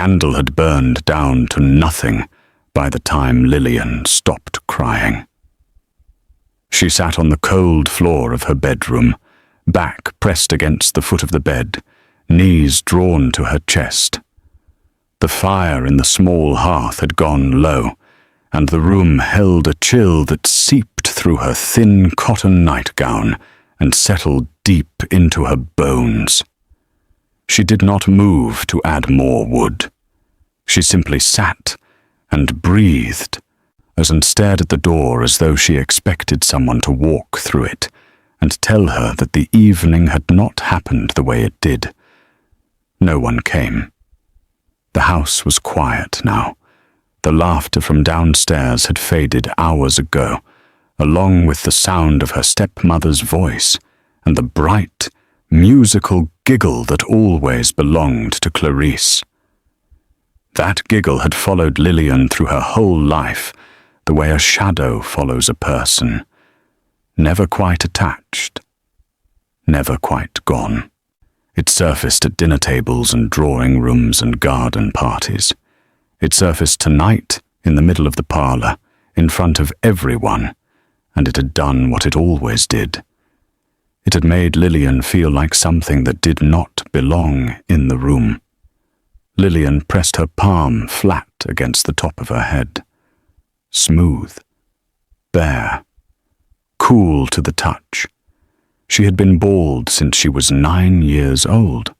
candle had burned down to nothing by the time Lillian stopped crying. She sat on the cold floor of her bedroom, back pressed against the foot of the bed, knees drawn to her chest. The fire in the small hearth had gone low, and the room held a chill that seeped through her thin cotton nightgown and settled deep into her bones. She did not move to add more wood. She simply sat and breathed, and stared at the door as though she expected someone to walk through it and tell her that the evening had not happened the way it did. No one came. The house was quiet now. The laughter from downstairs had faded hours ago, along with the sound of her stepmother's voice and the bright, musical giggle that always belonged to Clarice. That giggle had followed Lillian through her whole life, the way a shadow follows a person, never quite attached, never quite gone. It surfaced at dinner tables and drawing rooms and garden parties. It surfaced tonight in the middle of the parlor, in front of everyone, and it had done what it always did. It had made Lillian feel like something that did not belong in the room. Lillian pressed her palm flat against the top of her head. Smooth, bare, cool to the touch. She had been bald since she was 9 years old.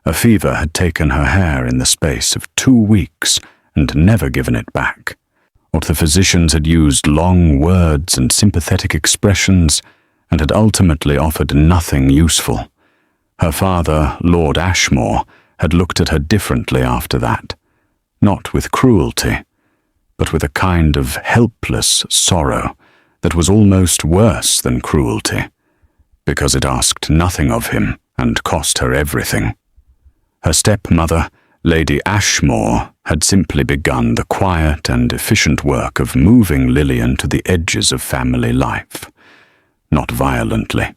A fever had taken her hair in the space of 2 weeks and never given it back. What the physicians had used long words and sympathetic expressions and had ultimately offered nothing useful. Her father, Lord Ashmore, had looked at her differently after that, not with cruelty, but with a kind of helpless sorrow that was almost worse than cruelty, because it asked nothing of him and cost her everything. Her stepmother, Lady Ashmore, had simply begun the quiet and efficient work of moving Lillian to the edges of family life. Not violently,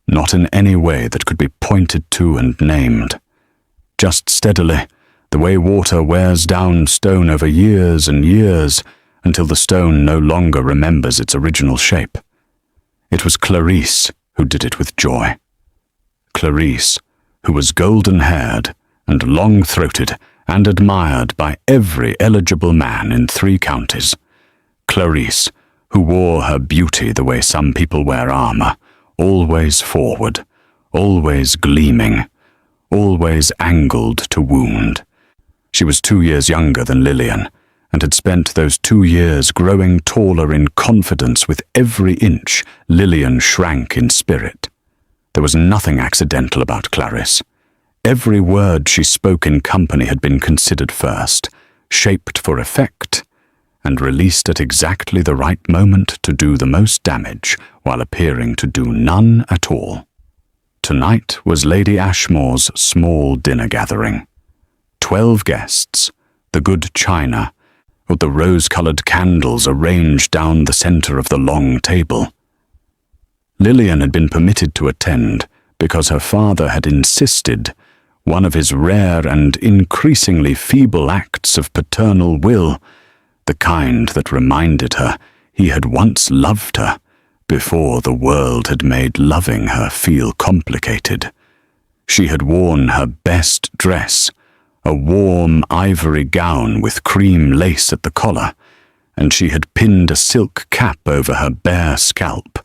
not in any way that could be pointed to and named. Just steadily, the way water wears down stone over years and years until the stone no longer remembers its original shape. It was Clarice who did it with joy. Clarice, who was golden-haired and long-throated and admired by every eligible man in 3 counties. Clarice, who wore her beauty the way some people wear armor, always forward, always gleaming, always angled to wound. She was 2 years younger than Lillian, and had spent those 2 years growing taller in confidence with every inch Lillian shrank in spirit. There was nothing accidental about Clarice. Every word she spoke in company had been considered first, shaped for effect, and released at exactly the right moment to do the most damage while appearing to do none at all. Tonight was Lady Ashmore's small dinner gathering. 12 guests, the good china, with the rose-colored candles arranged down the center of the long table. Lillian had been permitted to attend because her father had insisted, one of his rare and increasingly feeble acts of paternal will, the kind that reminded her he had once loved her before the world had made loving her feel complicated. She had worn her best dress, a warm ivory gown with cream lace at the collar, and she had pinned a silk cap over her bare scalp,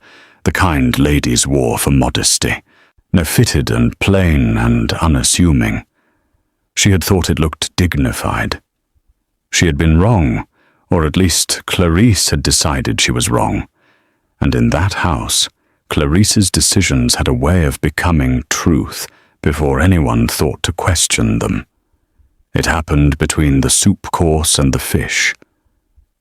the kind ladies wore for modesty, fitted and plain and unassuming. She had thought it looked dignified. She had been wrong, or at least Clarice had decided she was wrong, and in that house, Clarice's decisions had a way of becoming truth before anyone thought to question them. It happened between the soup course and the fish.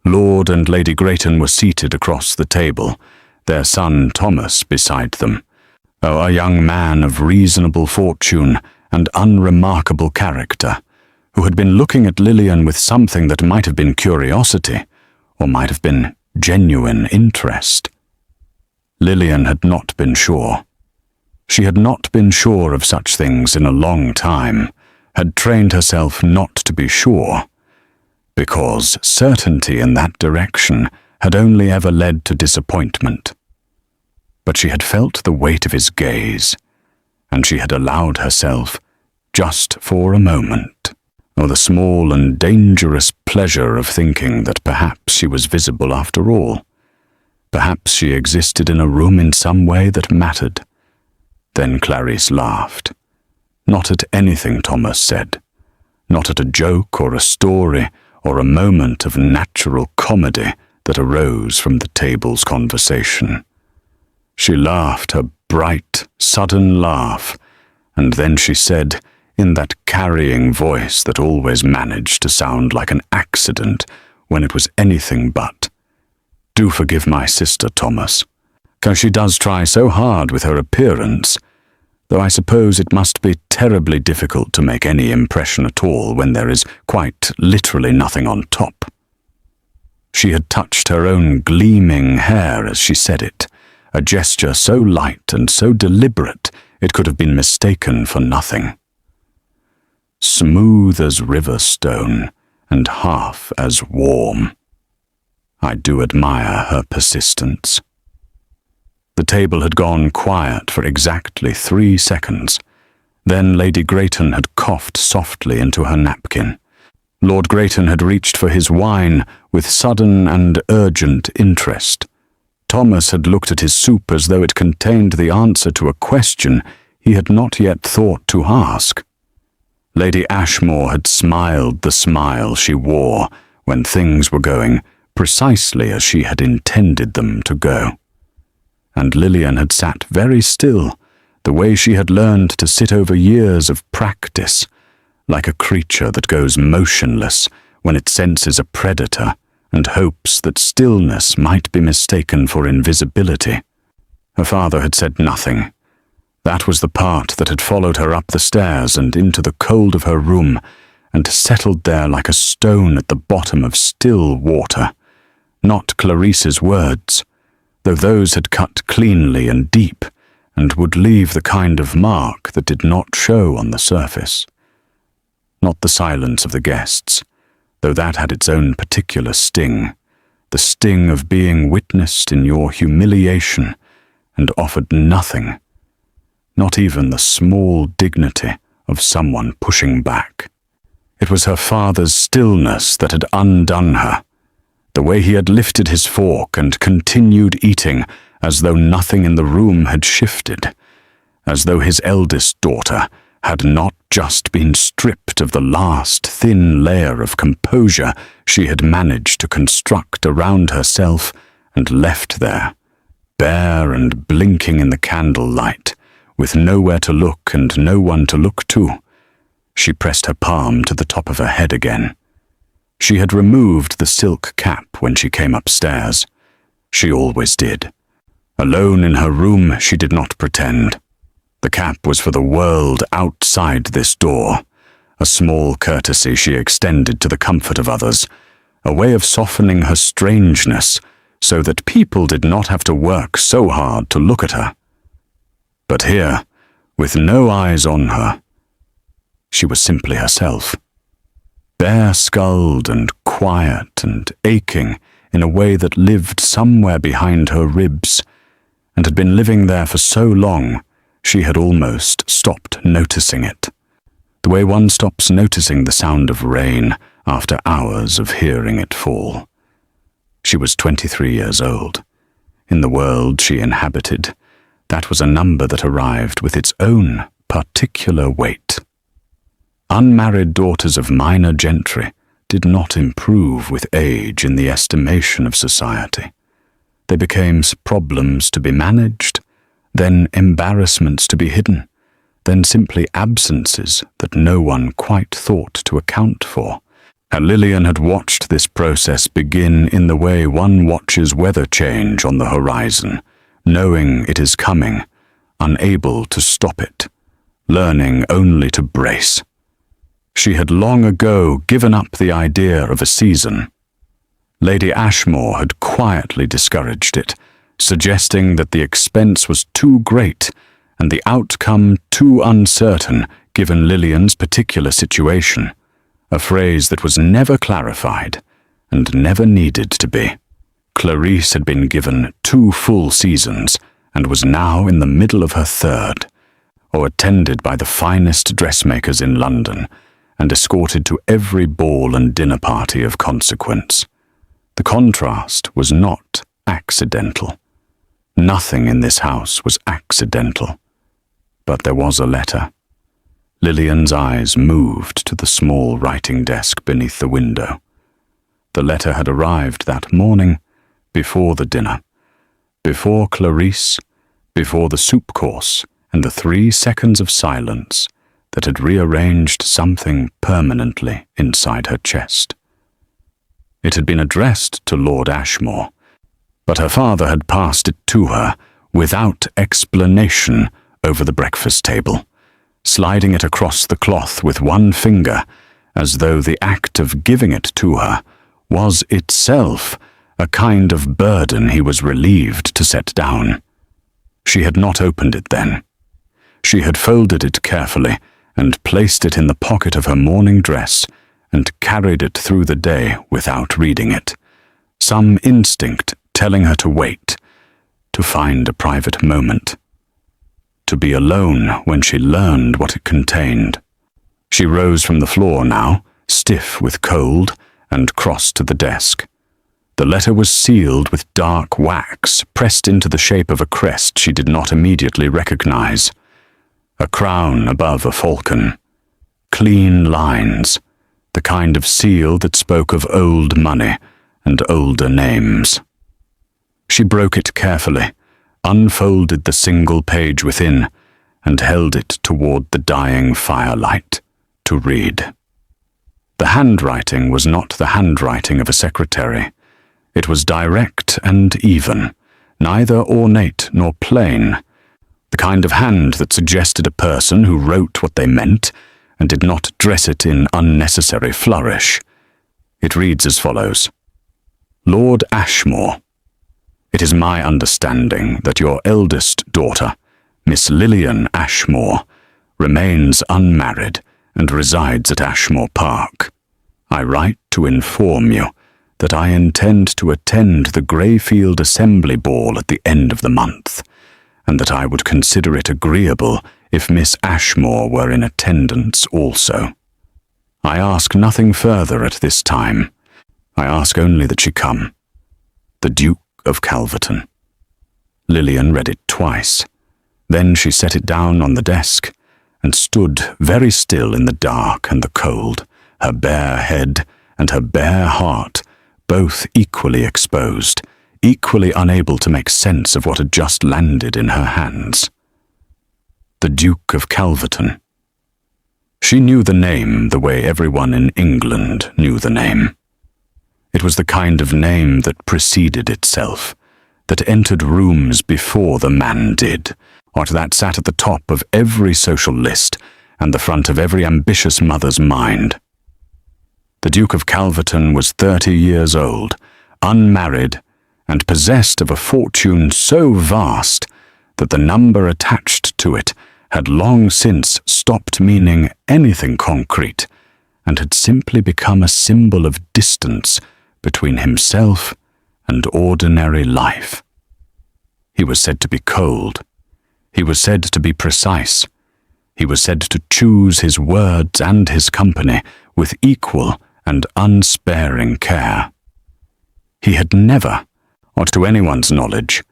Lord and Lady Greyton were seated across the table, their son Thomas beside them, a young man of reasonable fortune and unremarkable character, who had been looking at Lillian with something that might have been curiosity, or might have been genuine interest. Lillian had not been sure. She had not been sure of such things in a long time, had trained herself not to be sure, because certainty in that direction had only ever led to disappointment. But she had felt the weight of his gaze, and she had allowed herself, just for a moment, or the small and dangerous pleasure of thinking that perhaps she was visible after all. Perhaps she existed in a room in some way that mattered. Then Clarice laughed. Not at anything Thomas said, not at a joke or a story or a moment of natural comedy that arose from the table's conversation. She laughed her bright, sudden laugh, and then she said, in that carrying voice that always managed to sound like an accident when it was anything but, "Do forgive my sister, Thomas, 'cause she does try so hard with her appearance, though I suppose it must be terribly difficult to make any impression at all when there is quite literally nothing on top." She had touched her own gleaming hair as she said it, a gesture so light and so deliberate it could have been mistaken for nothing. Smooth as river stone and half as warm. I do admire her persistence. The table had gone quiet for exactly 3 seconds. Then Lady Greyton had coughed softly into her napkin. Lord Greyton had reached for his wine with sudden and urgent interest. Thomas had looked at his soup as though it contained the answer to a question he had not yet thought to ask. Lady Ashmore had smiled the smile she wore when things were going precisely as she had intended them to go. And Lillian had sat very still, the way she had learned to sit over years of practice, like a creature that goes motionless when it senses a predator and hopes that stillness might be mistaken for invisibility. Her father had said nothing. That was the part that had followed her up the stairs and into the cold of her room and settled there like a stone at the bottom of still water. Not Clarice's words, though those had cut cleanly and deep and would leave the kind of mark that did not show on the surface. Not the silence of the guests, though that had its own particular sting, the sting of being witnessed in your humiliation and offered nothing, not even the small dignity of someone pushing back. It was her father's stillness that had undone her, the way he had lifted his fork and continued eating as though nothing in the room had shifted, as though his eldest daughter had not just been stripped of the last thin layer of composure she had managed to construct around herself and left there, bare and blinking in the candlelight, with nowhere to look and no one to look to. She pressed her palm to the top of her head again. She had removed the silk cap when she came upstairs. She always did. Alone in her room, she did not pretend. The cap was for the world outside this door, a small courtesy she extended to the comfort of others, a way of softening her strangeness so that people did not have to work so hard to look at her. But here, with no eyes on her, she was simply herself, bare-skulled and quiet and aching in a way that lived somewhere behind her ribs, and had been living there for so long she had almost stopped noticing it, the way one stops noticing the sound of rain after hours of hearing it fall. She was 23 years old. In the world she inhabited, that was a number that arrived with its own particular weight. Unmarried daughters of minor gentry did not improve with age in the estimation of society. They became problems to be managed, then embarrassments to be hidden, then simply absences that no one quite thought to account for. And Lillian had watched this process begin in the way one watches weather change on the horizon, knowing it is coming, unable to stop it, learning only to brace. She had long ago given up the idea of a season. Lady Ashmore had quietly discouraged it, suggesting that the expense was too great and the outcome too uncertain given Lillian's particular situation, a phrase that was never clarified and never needed to be. Clarice had been given 2 full seasons and was now in the middle of her 3rd, or attended by the finest dressmakers in London and escorted to every ball and dinner party of consequence. The contrast was not accidental. Nothing in this house was accidental. But there was a letter. Lillian's eyes moved to the small writing desk beneath the window. The letter had arrived that morning, before the dinner, before Clarice, before the soup course and the 3 seconds of silence that had rearranged something permanently inside her chest. It had been addressed to Lord Ashmore, but her father had passed it to her without explanation over the breakfast table, sliding it across the cloth with one finger, as though the act of giving it to her was itself a kind of burden he was relieved to set down. She had not opened it then. She had folded it carefully and placed it in the pocket of her morning dress and carried it through the day without reading it, some instinct telling her to wait, to find a private moment, to be alone when she learned what it contained. She rose from the floor now, stiff with cold, and crossed to the desk. The letter was sealed with dark wax, pressed into the shape of a crest she did not immediately recognize. A crown above a falcon. Clean lines, the kind of seal that spoke of old money and older names. She broke it carefully, unfolded the single page within, and held it toward the dying firelight to read. The handwriting was not the handwriting of a secretary. It was direct and even, neither ornate nor plain, the kind of hand that suggested a person who wrote what they meant and did not dress it in unnecessary flourish. It reads as follows: Lord Ashmore, it is my understanding that your eldest daughter, Miss Lillian Ashmore, remains unmarried and resides at Ashmore Park. I write to inform you that I intend to attend the Greyfield Assembly Ball at the end of the month, and that I would consider it agreeable if Miss Ashmore were in attendance also. I ask nothing further at this time. I ask only that she come. The Duke of Calverton. Lillian read it twice. Then she set it down on the desk and stood very still in the dark and the cold, her bare head and her bare heart both equally exposed, equally unable to make sense of what had just landed in her hands. The Duke of Calverton. She knew the name the way everyone in England knew the name. It was the kind of name that preceded itself, that entered rooms before the man did, or that sat at the top of every social list and the front of every ambitious mother's mind. The Duke of Calverton was 30 years old, unmarried, and possessed of a fortune so vast that the number attached to it had long since stopped meaning anything concrete and had simply become a symbol of distance between himself and ordinary life. He was said to be cold. He was said to be precise. He was said to choose his words and his company with equal and unsparing care. He had never, or to anyone's knowledge,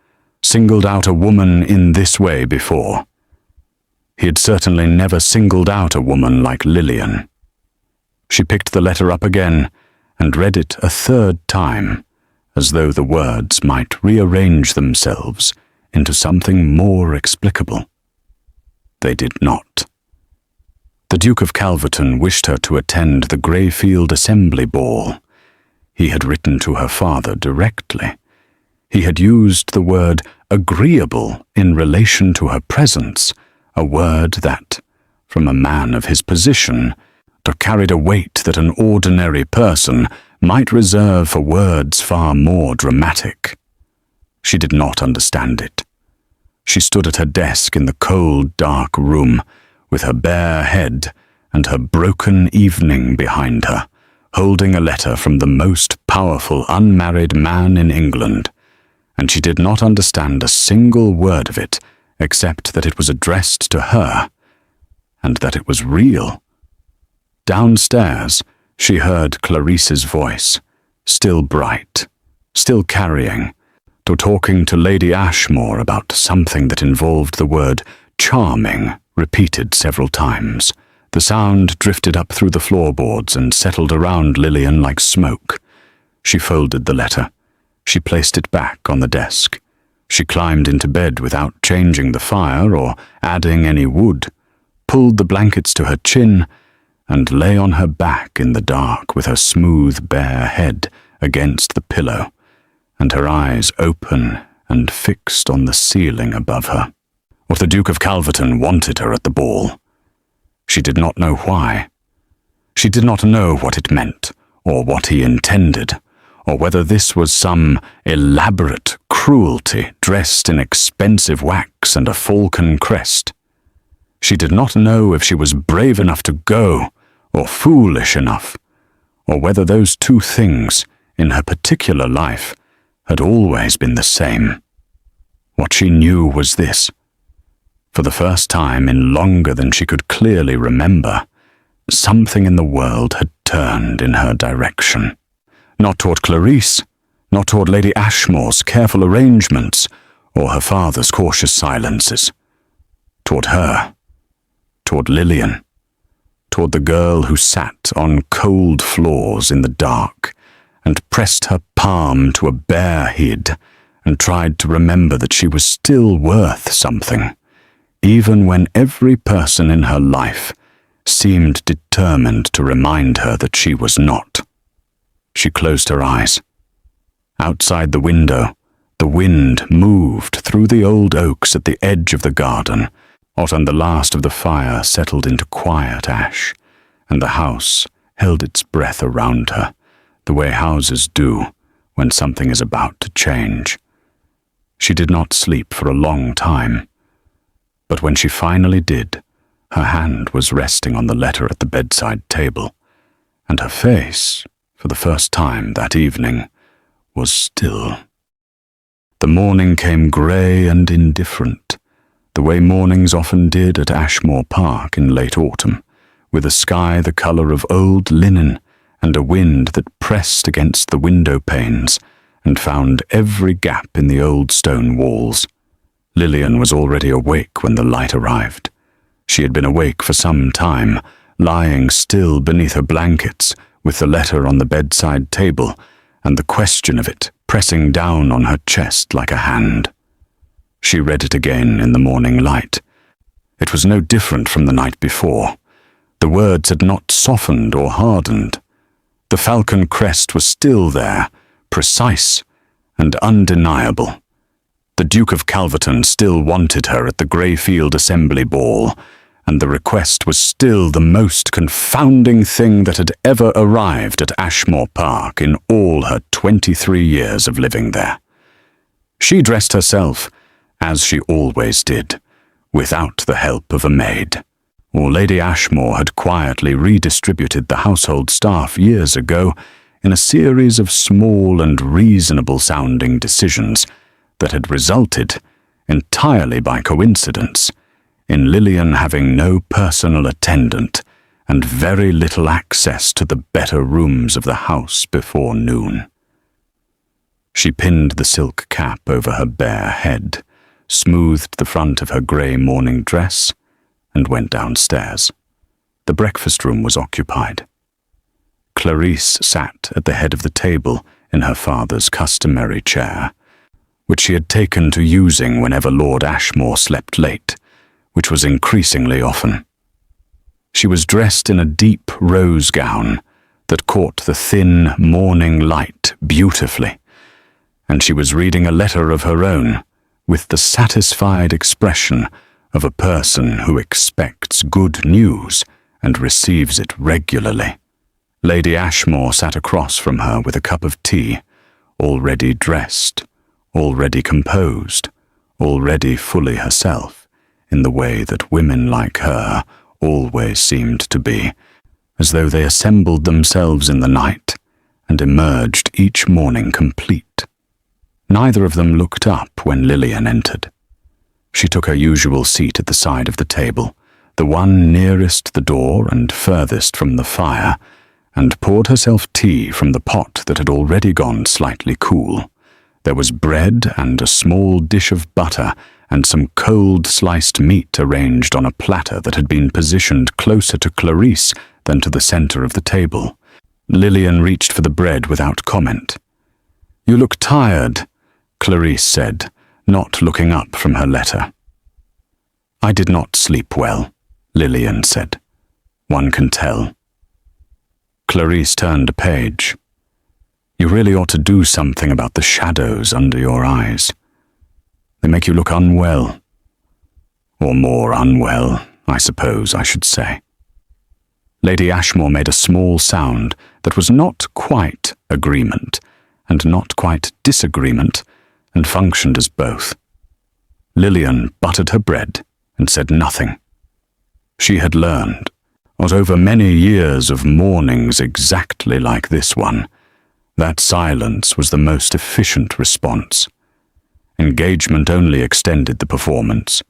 singled out a woman in this way before. He had certainly never singled out a woman like Lillian. She picked the letter up again and read it a 3rd time, as though the words might rearrange themselves into something more explicable. They did not. The Duke of Calverton wished her to attend the Greyfield Assembly Ball. He had written to her father directly. He had used the word agreeable in relation to her presence, a word that, from a man of his position, carried a weight that an ordinary person might reserve for words far more dramatic. She did not understand it. She stood at her desk in the cold, dark room, with her bare head and her broken evening behind her, holding a letter from the most powerful unmarried man in England, and she did not understand a single word of it except that it was addressed to her, and that it was real. Downstairs, she heard Clarice's voice, still bright, still carrying, talking to Lady Ashmore about something that involved the word charming repeated several times. The sound drifted up through the floorboards and settled around Lillian like smoke. She folded the letter. She placed it back on the desk. She climbed into bed without changing the fire or adding any wood, pulled the blankets to her chin, and lay on her back in the dark with her smooth, bare head against the pillow, and her eyes open and fixed on the ceiling above her. What the Duke of Calverton wanted her at the ball. She did not know why. She did not know what it meant, or what he intended, or whether this was some elaborate cruelty dressed in expensive wax and a falcon crest. She did not know if she was brave enough to go, or foolish enough, or whether those two things, in her particular life, had always been the same. What she knew was this. For the first time in longer than she could clearly remember, something in the world had turned in her direction. Not toward Clarice, not toward Lady Ashmore's careful arrangements, or her father's cautious silences. Toward her, toward Lillian, toward the girl who sat on cold floors in the dark and pressed her palm to a bare head and tried to remember that she was still worth something, even when every person in her life seemed determined to remind her that she was not. She closed her eyes. Outside the window, the wind moved through the old oaks at the edge of the garden, and the last of the fire settled into quiet ash, and the house held its breath around her, the way houses do when something is about to change. She did not sleep for a long time, but when she finally did, her hand was resting on the letter at the bedside table, and her face, for the first time that evening, was still. The morning came grey and indifferent, the way mornings often did at Ashmore Park in late autumn, with a sky the colour of old linen and a wind that pressed against the window panes and found every gap in the old stone walls. Lillian was already awake when the light arrived. She had been awake for some time, lying still beneath her blankets, with the letter on the bedside table, and the question of it pressing down on her chest like a hand. She read it again in the morning light. It was no different from the night before. The words had not softened or hardened. The falcon crest was still there, precise and undeniable. The Duke of Calverton still wanted her at the Greyfield Assembly Ball, and the request was still the most confounding thing that had ever arrived at Ashmore Park in all her 23 years of living there. She dressed herself, as she always did, without the help of a maid. Or Lady Ashmore had quietly redistributed the household staff years ago in a series of small and reasonable-sounding decisions that had resulted, entirely by coincidence, in Lillian having no personal attendant and very little access to the better rooms of the house before noon. She pinned the silk cap over her bare head, smoothed the front of her grey morning dress, and went downstairs. The breakfast room was occupied. Clarice sat at the head of the table in her father's customary chair, which she had taken to using whenever Lord Ashmore slept late, which was increasingly often. She was dressed in a deep rose gown that caught the thin morning light beautifully, and she was reading a letter of her own with the satisfied expression of a person who expects good news and receives it regularly. Lady Ashmore sat across from her with a cup of tea, already dressed, already composed, already fully herself, in the way that women like her always seemed to be, as though they assembled themselves in the night and emerged each morning complete. Neither of them looked up when Lillian entered. She took her usual seat at the side of the table, the one nearest the door and furthest from the fire, and poured herself tea from the pot that had already gone slightly cool. There was bread and a small dish of butter and some cold sliced meat arranged on a platter that had been positioned closer to Clarice than to the center of the table. Lillian reached for the bread without comment. "You look tired," Clarice said, not looking up from her letter. "I did not sleep well," Lillian said. "One can tell." Clarice turned a page. "You really ought to do something about the shadows under your eyes. They make you look unwell. Or more unwell, I suppose I should say." Lady Ashmore made a small sound that was not quite agreement and not quite disagreement, and functioned as both. Lillian buttered her bread and said nothing. She had learned, not over many years of mornings exactly like this one, that silence was the most efficient response. Engagement only extended the performance.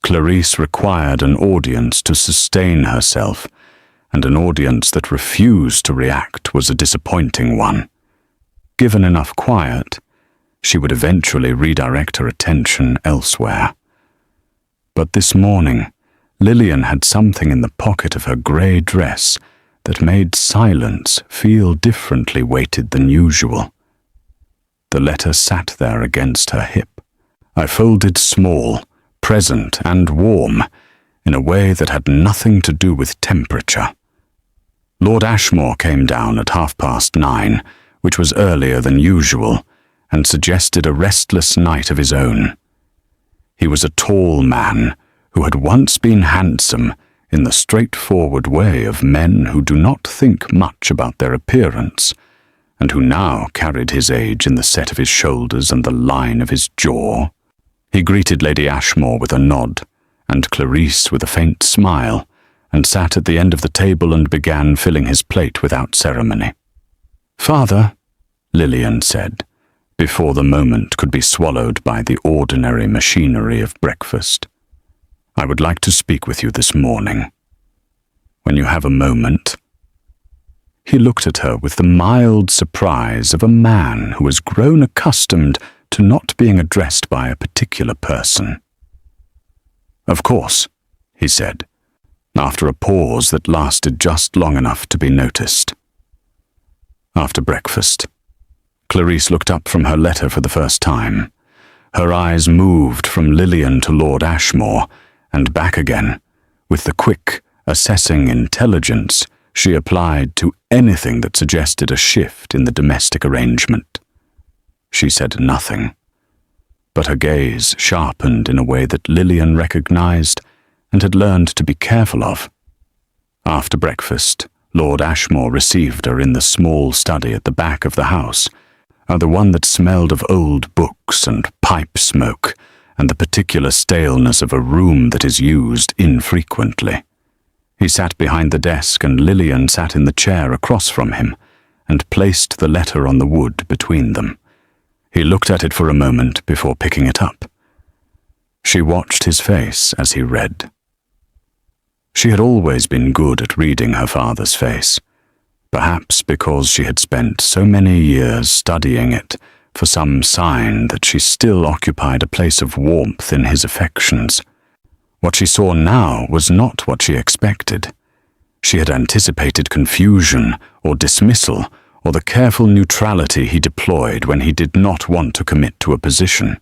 Clarice required an audience to sustain herself, and an audience that refused to react was a disappointing one. Given enough quiet, she would eventually redirect her attention elsewhere. But this morning, Lillian had something in the pocket of her grey dress that made silence feel differently weighted than usual. The letter sat there against her hip, I folded small, present and warm, in a way that had nothing to do with temperature. Lord Ashmore came down at 9:30, which was earlier than usual, and suggested a restless night of his own. He was a tall man who had once been handsome in the straightforward way of men who do not think much about their appearance, and who now carried his age in the set of his shoulders and the line of his jaw. He greeted Lady Ashmore with a nod, and Clarice with a faint smile, and sat at the end of the table and began filling his plate without ceremony. "Father," Lillian said, before the moment could be swallowed by the ordinary machinery of breakfast, "I would like to speak with you this morning. When you have a moment." He looked at her with the mild surprise of a man who has grown accustomed to not being addressed by a particular person. "Of course," he said, after a pause that lasted just long enough to be noticed. After breakfast, Clarice looked up from her letter for the first time. Her eyes moved from Lillian to Lord Ashmore, and back again, with the quick, assessing intelligence she applied to anything that suggested a shift in the domestic arrangement. She said nothing, but her gaze sharpened in a way that Lillian recognized and had learned to be careful of. After breakfast, Lord Ashmore received her in the small study at the back of the house, the one that smelled of old books and pipe smoke, and the particular staleness of a room that is used infrequently. He sat behind the desk, and Lillian sat in the chair across from him, and placed the letter on the wood between them. He looked at it for a moment before picking it up. She watched his face as he read. She had always been good at reading her father's face, perhaps because she had spent so many years studying it for some sign that she still occupied a place of warmth in his affections. What she saw now was not what she expected. She had anticipated confusion or dismissal, or the careful neutrality he deployed when he did not want to commit to a position.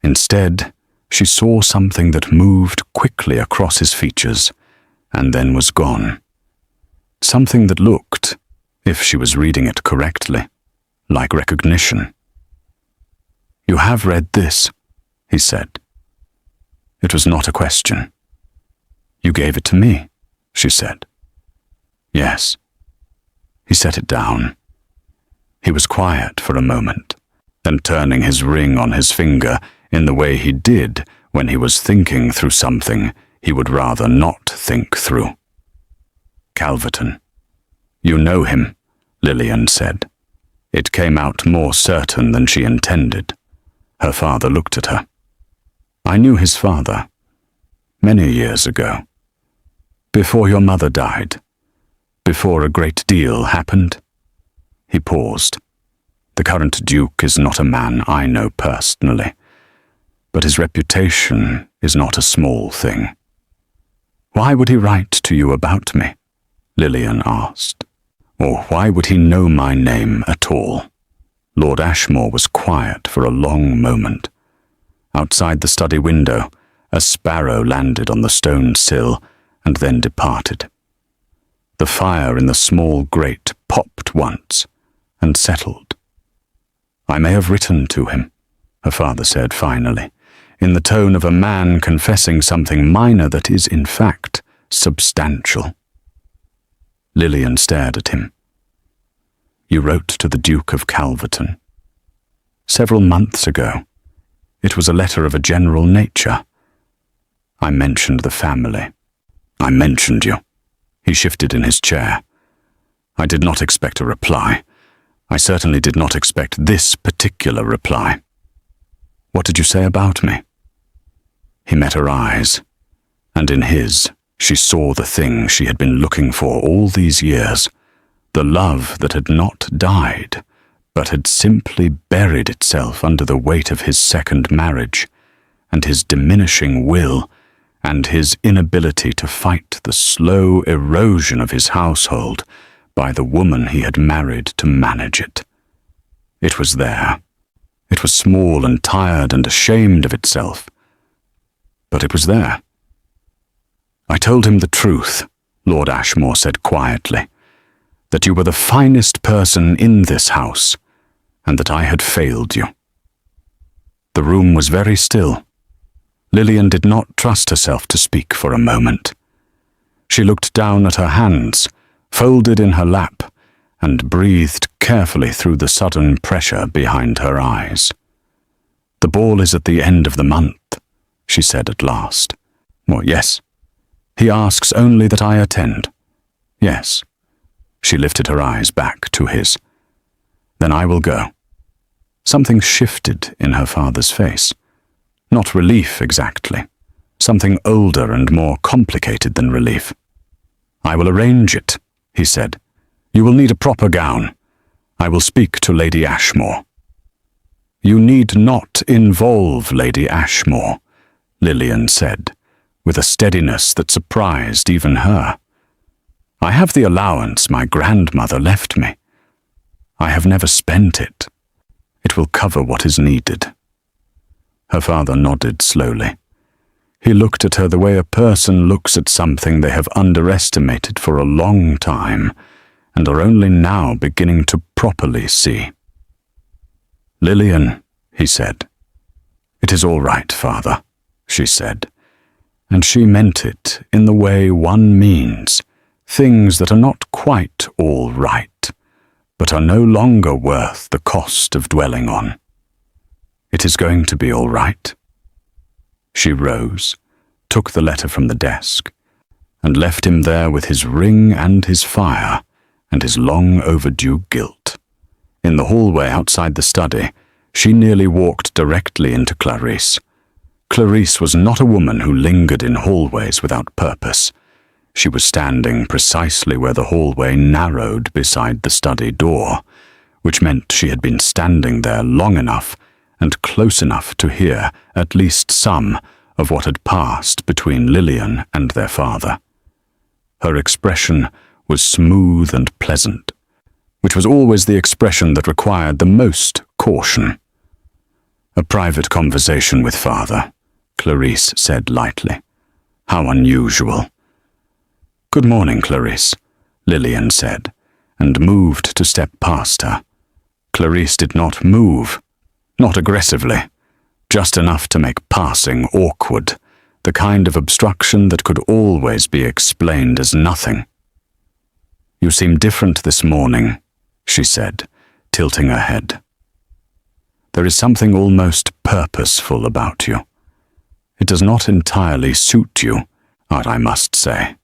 Instead, she saw something that moved quickly across his features, and then was gone. Something that looked, if she was reading it correctly, like recognition. "You have read this," he said. It was not a question. "You gave it to me," she said. "Yes." He set it down. He was quiet for a moment, then turning his ring on his finger in the way he did when he was thinking through something he would rather not think through. "Calverton. You know him," Lillian said. It came out more certain than she intended. Her father looked at her. "I knew his father. Many years ago. Before your mother died. Before a great deal happened." He paused. "The current Duke is not a man I know personally, but his reputation is not a small thing." "Why would he write to you about me?" Lillian asked. "Or why would he know my name at all?" Lord Ashmore was quiet for a long moment. Outside the study window, a sparrow landed on the stone sill and then departed. The fire in the small grate popped once and settled. "I may have written to him," her father said finally, in the tone of a man confessing something minor that is in fact substantial. Lillian stared at him. "You wrote to the Duke of Calverton. Several months ago. It was a letter of a general nature. I mentioned the family. I mentioned you." He shifted in his chair. "I did not expect a reply. I certainly did not expect this particular reply. What did you say about me?" He met her eyes, and in his, she saw the thing she had been looking for all these years, the love that had not died, but had simply buried itself under the weight of his second marriage, and his diminishing will, and his inability to fight the slow erosion of his household by the woman he had married to manage it. It was there. It was small and tired and ashamed of itself, but it was there. "I told him the truth," Lord Ashmore said quietly, "that you were the finest person in this house, and that I had failed you." The room was very still. Lillian did not trust herself to speak for a moment. She looked down at her hands, folded in her lap, and breathed carefully through the sudden pressure behind her eyes. "The ball is at the end of the month," she said at last. "Well, yes. He asks only that I attend." "Yes." She lifted her eyes back to his. "Then I will go." Something shifted in her father's face. Not relief exactly. Something older and more complicated than relief. "I will arrange it," he said. "You will need a proper gown. I will speak to Lady Ashmore." "You need not involve Lady Ashmore," Lillian said, with a steadiness that surprised even her. "I have the allowance my grandmother left me. I have never spent it. It will cover what is needed." Her father nodded slowly. He looked at her the way a person looks at something they have underestimated for a long time and are only now beginning to properly see. "Lillian," he said. "It is all right, father," she said, and she meant it in the way one means things that are not quite all right, but are no longer worth the cost of dwelling on. "It is going to be all right." She rose, took the letter from the desk, and left him there with his ring and his fire and his long overdue guilt. In the hallway outside the study, she nearly walked directly into Clarice. Clarice was not a woman who lingered in hallways without purpose. She was standing precisely where the hallway narrowed beside the study door, which meant she had been standing there long enough and close enough to hear at least some of what had passed between Lillian and their father. Her expression was smooth and pleasant, which was always the expression that required the most caution. "A private conversation with father," Clarice said lightly. "How unusual." "Good morning, Clarice," Lillian said, and moved to step past her. Clarice did not move. Not aggressively, just enough to make passing awkward, the kind of obstruction that could always be explained as nothing. "You seem different this morning," she said, tilting her head. There is something almost purposeful about you. It does not entirely suit you, I must say."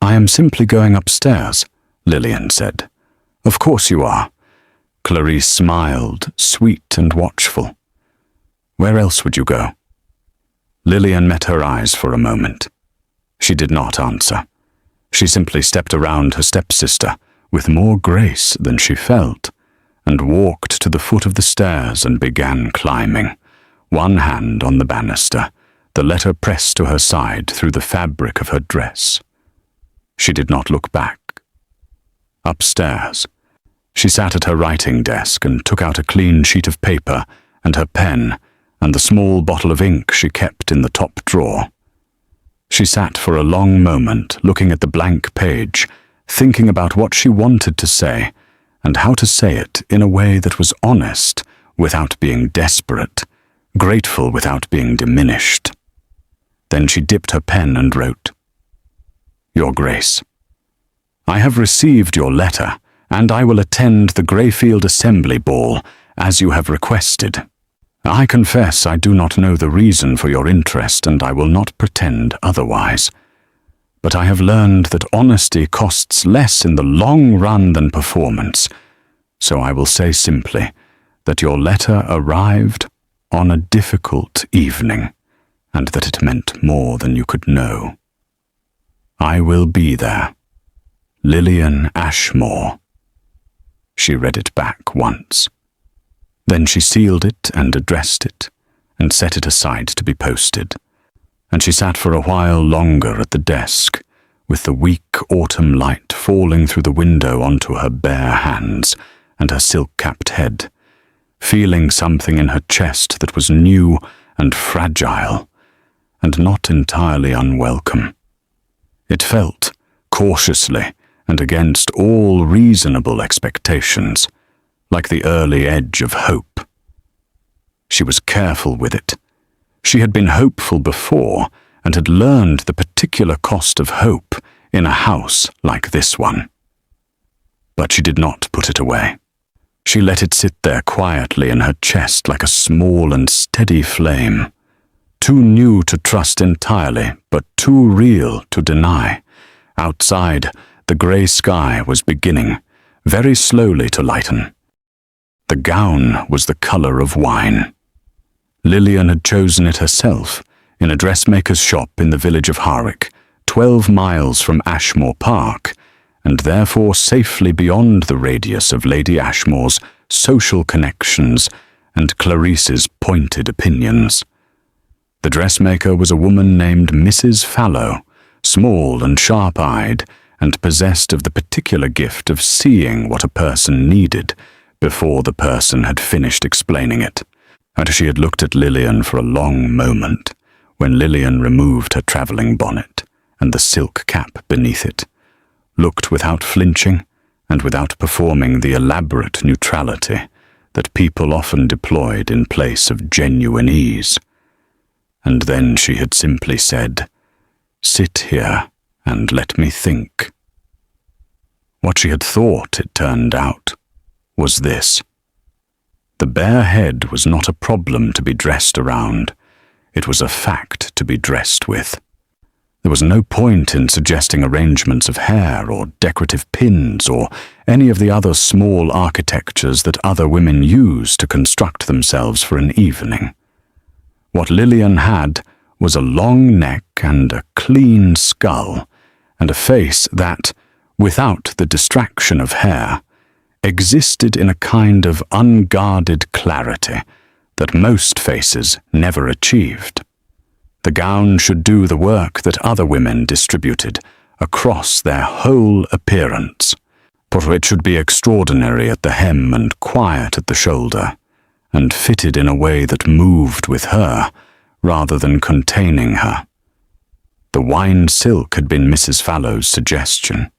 "I am simply going upstairs," Lillian said. "Of course you are." Clarice smiled, sweet and watchful. "Where else would you go?" Lillian met her eyes for a moment. She did not answer. She simply stepped around her stepsister with more grace than she felt, and walked to the foot of the stairs and began climbing, one hand on the banister, the letter pressed to her side through the fabric of her dress. She did not look back. Upstairs, she sat at her writing desk and took out a clean sheet of paper and her pen and the small bottle of ink she kept in the top drawer. She sat for a long moment, looking at the blank page, thinking about what she wanted to say and how to say it in a way that was honest without being desperate, grateful without being diminished. Then she dipped her pen and wrote, "Your Grace, I have received your letter, and I will attend the Greyfield Assembly Ball, as you have requested. I confess I do not know the reason for your interest, and I will not pretend otherwise. But I have learned that honesty costs less in the long run than performance, so I will say simply that your letter arrived on a difficult evening, and that it meant more than you could know. I will be there. Lillian Ashmore." She read it back once. Then she sealed it and addressed it, and set it aside to be posted. And she sat for a while longer at the desk, with the weak autumn light falling through the window onto her bare hands and her silk-capped head, feeling something in her chest that was new and fragile, and not entirely unwelcome. It felt, cautiously and against all reasonable expectations, like the early edge of hope. She was careful with it. She had been hopeful before and had learned the particular cost of hope in a house like this one. But she did not put it away. She let it sit there quietly in her chest like a small and steady flame, too new to trust entirely, but too real to deny. Outside, the grey sky was beginning, very slowly to lighten. The gown was the colour of wine. Lillian had chosen it herself, in a dressmaker's shop in the village of Harwick, 12 miles from Ashmore Park, and therefore safely beyond the radius of Lady Ashmore's social connections and Clarice's pointed opinions. The dressmaker was a woman named Mrs. Fallow, small and sharp-eyed, and possessed of the particular gift of seeing what a person needed before the person had finished explaining it. And she had looked at Lillian for a long moment, when Lillian removed her travelling bonnet and the silk cap beneath it, looked without flinching and without performing the elaborate neutrality that people often deployed in place of genuine ease. And then she had simply said, "Sit here and let me think." What she had thought, it turned out, was this. The bare head was not a problem to be dressed around. It was a fact to be dressed with. There was no point in suggesting arrangements of hair or decorative pins or any of the other small architectures that other women use to construct themselves for an evening. What Lillian had was a long neck and a clean skull, and a face that, without the distraction of hair, existed in a kind of unguarded clarity that most faces never achieved. The gown should do the work that other women distributed across their whole appearance, for it should be extraordinary at the hem and quiet at the shoulder, and fitted in a way that moved with her rather than containing her. The wine silk had been Mrs. Fallow's suggestion.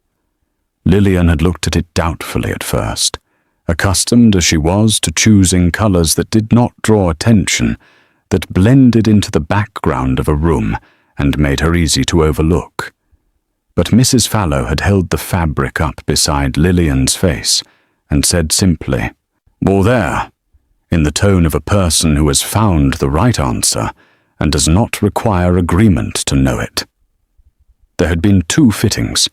Lillian had looked at it doubtfully at first, accustomed as she was to choosing colours that did not draw attention, that blended into the background of a room and made her easy to overlook. But Mrs. Fallow had held the fabric up beside Lillian's face and said simply, "Well, there, in the tone of a person who has found the right answer and does not require agreement to know it. There had been 2 fittings.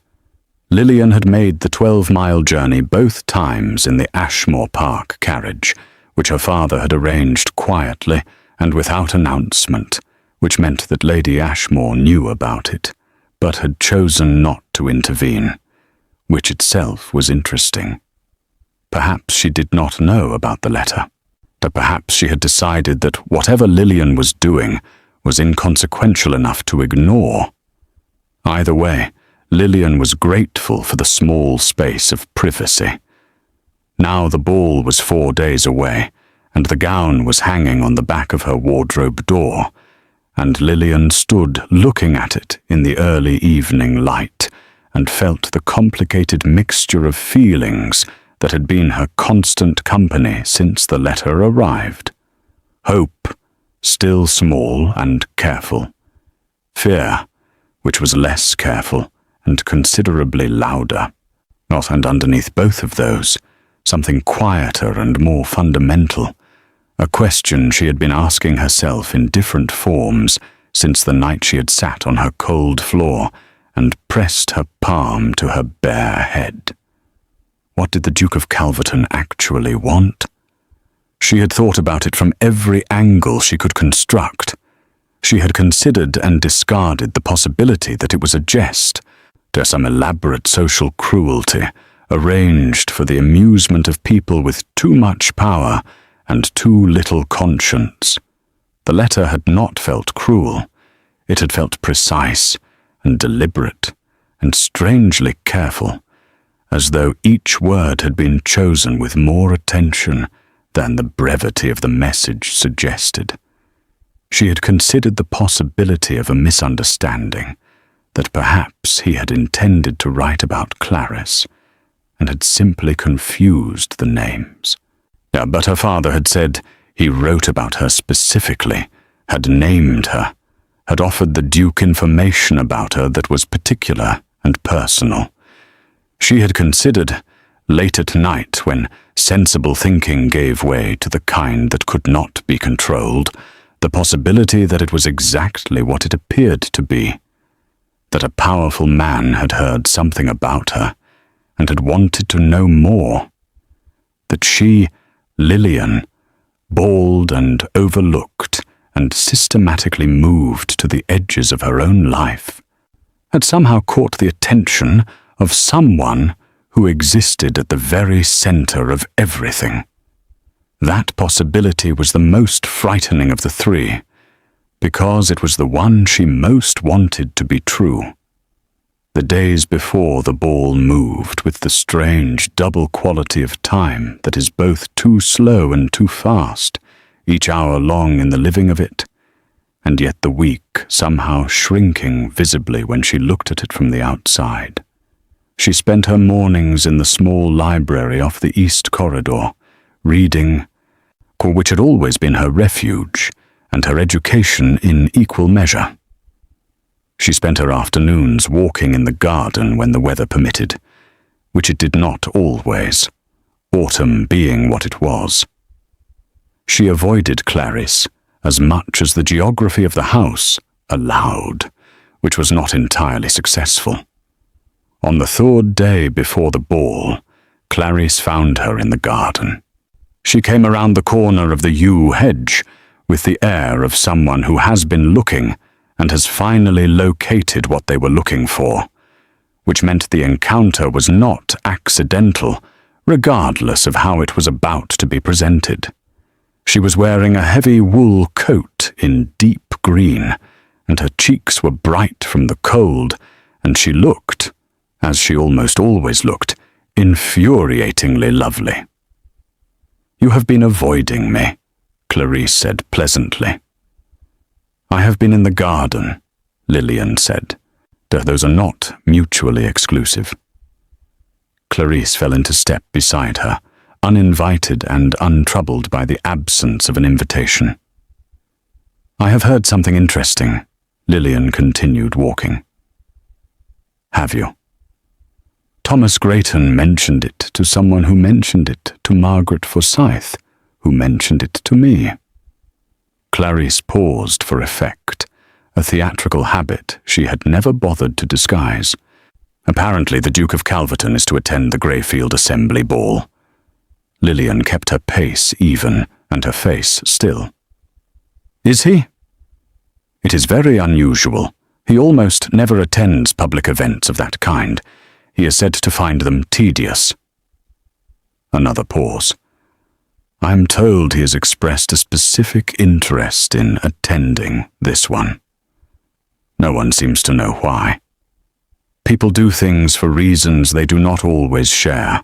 Lillian had made the 12-mile journey both times in the Ashmore Park carriage, which her father had arranged quietly and without announcement, which meant that Lady Ashmore knew about it, but had chosen not to intervene, which itself was interesting. Perhaps she did not know about the letter. Or perhaps she had decided that whatever Lillian was doing was inconsequential enough to ignore. Either way, Lillian was grateful for the small space of privacy. Now the ball was 4 days away, and the gown was hanging on the back of her wardrobe door, and Lillian stood looking at it in the early evening light and felt the complicated mixture of feelings that had been her constant company since the letter arrived. Hope, still small and careful. Fear, which was less careful and considerably louder. And underneath both of those, something quieter and more fundamental, a question she had been asking herself in different forms since the night she had sat on her cold floor and pressed her palm to her bare head. What did the Duke of Calverton actually want? She had thought about it from every angle she could construct. She had considered and discarded the possibility that it was a jest, some elaborate social cruelty, arranged for the amusement of people with too much power and too little conscience. The letter had not felt cruel. It had felt precise and deliberate and strangely careful, as though each word had been chosen with more attention than the brevity of the message suggested. She had considered the possibility of a misunderstanding, that perhaps he had intended to write about Clarice, and had simply confused the names. But her father had said he wrote about her specifically, had named her, had offered the Duke information about her that was particular and personal. She had considered, late at night when sensible thinking gave way to the kind that could not be controlled, the possibility that it was exactly what it appeared to be, that a powerful man had heard something about her and had wanted to know more, that she, Lillian, bald and overlooked and systematically moved to the edges of her own life, had somehow caught the attention of someone who existed at the very center of everything. That possibility was the most frightening of the 3, because it was the one she most wanted to be true. The days before the ball moved with the strange double quality of time that is both too slow and too fast, each hour long in the living of it, and yet the week somehow shrinking visibly when she looked at it from the outside. She spent her mornings in the small library off the east corridor, reading, which had always been her refuge, and her education in equal measure. She spent her afternoons walking in the garden when the weather permitted, which it did not always, autumn being what it was. She avoided Clarice as much as the geography of the house allowed, which was not entirely successful. On the 3rd day before the ball, Clarice found her in the garden. She came around the corner of the yew hedge with the air of someone who has been looking and has finally located what they were looking for, which meant the encounter was not accidental, regardless of how it was about to be presented. She was wearing a heavy wool coat in deep green, and her cheeks were bright from the cold, and she looked, as she almost always looked, infuriatingly lovely. "You have been avoiding me," Clarice said pleasantly. "I have been in the garden," Lillian said. "Those are not mutually exclusive." Clarice fell into step beside her, uninvited and untroubled by the absence of an invitation. "I have heard something interesting," Lillian continued walking. "Have you?" "Thomas Grayton mentioned it to someone who mentioned it to Margaret Forsyth, who mentioned it to me." Clarice paused for effect, a theatrical habit she had never bothered to disguise. "Apparently the Duke of Calverton is to attend the Greyfield Assembly Ball." Lillian kept her pace even and her face still. "Is he?" "It is very unusual. He almost never attends public events of that kind. He is said to find them tedious." Another pause. "I am told he has expressed a specific interest in attending this one. No one seems to know why. People do things for reasons they do not always share,"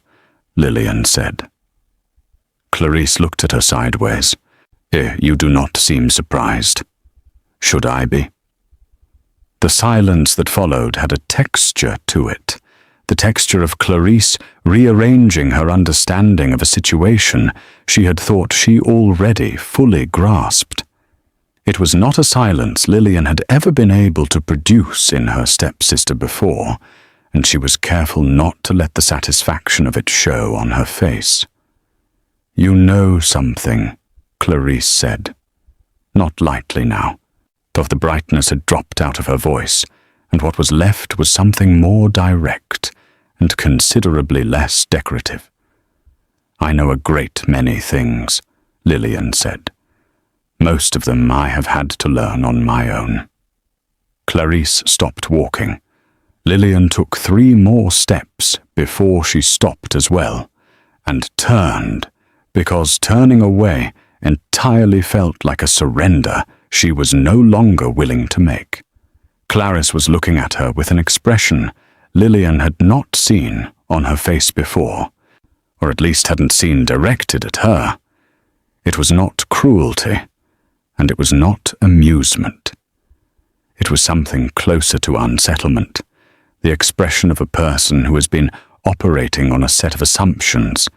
Lillian said. Clarice looked at her sideways. "You do not seem surprised. Should I be?" The silence that followed had a texture to it, the texture of Clarice rearranging her understanding of a situation she had thought she already fully grasped. It was not a silence Lillian had ever been able to produce in her stepsister before, and she was careful not to let the satisfaction of it show on her face. "You know something," Clarice said. Not lightly now, though the brightness had dropped out of her voice, and what was left was something more direct and considerably less decorative. "I know a great many things," Lillian said. "Most of them I have had to learn on my own." Clarice stopped walking. Lillian took 3 more steps before she stopped as well, and turned, because turning away entirely felt like a surrender she was no longer willing to make. Clarice was looking at her with an expression Lillian had not seen on her face before, or at least hadn't seen directed at her. It was not cruelty, and it was not amusement. It was something closer to unsettlement, the expression of a person who has been operating on a set of assumptions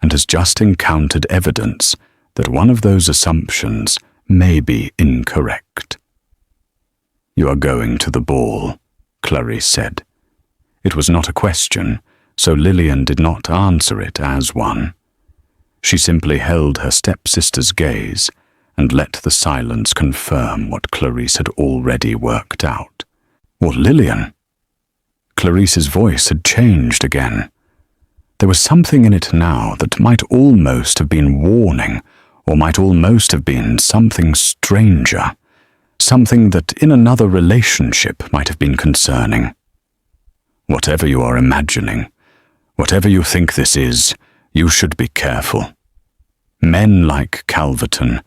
and has just encountered evidence that one of those assumptions may be incorrect. "You are going to the ball," Clarice said. It was not a question, so Lillian did not answer it as one. She simply held her stepsister's gaze and let the silence confirm what Clarice had already worked out. Or Lillian? Clarice's voice had changed again. There was something in it now that might almost have been warning, or might almost have been something stranger, something that in another relationship might have been concerning. "Whatever you are imagining, whatever you think this is, you should be careful. Men like Calverton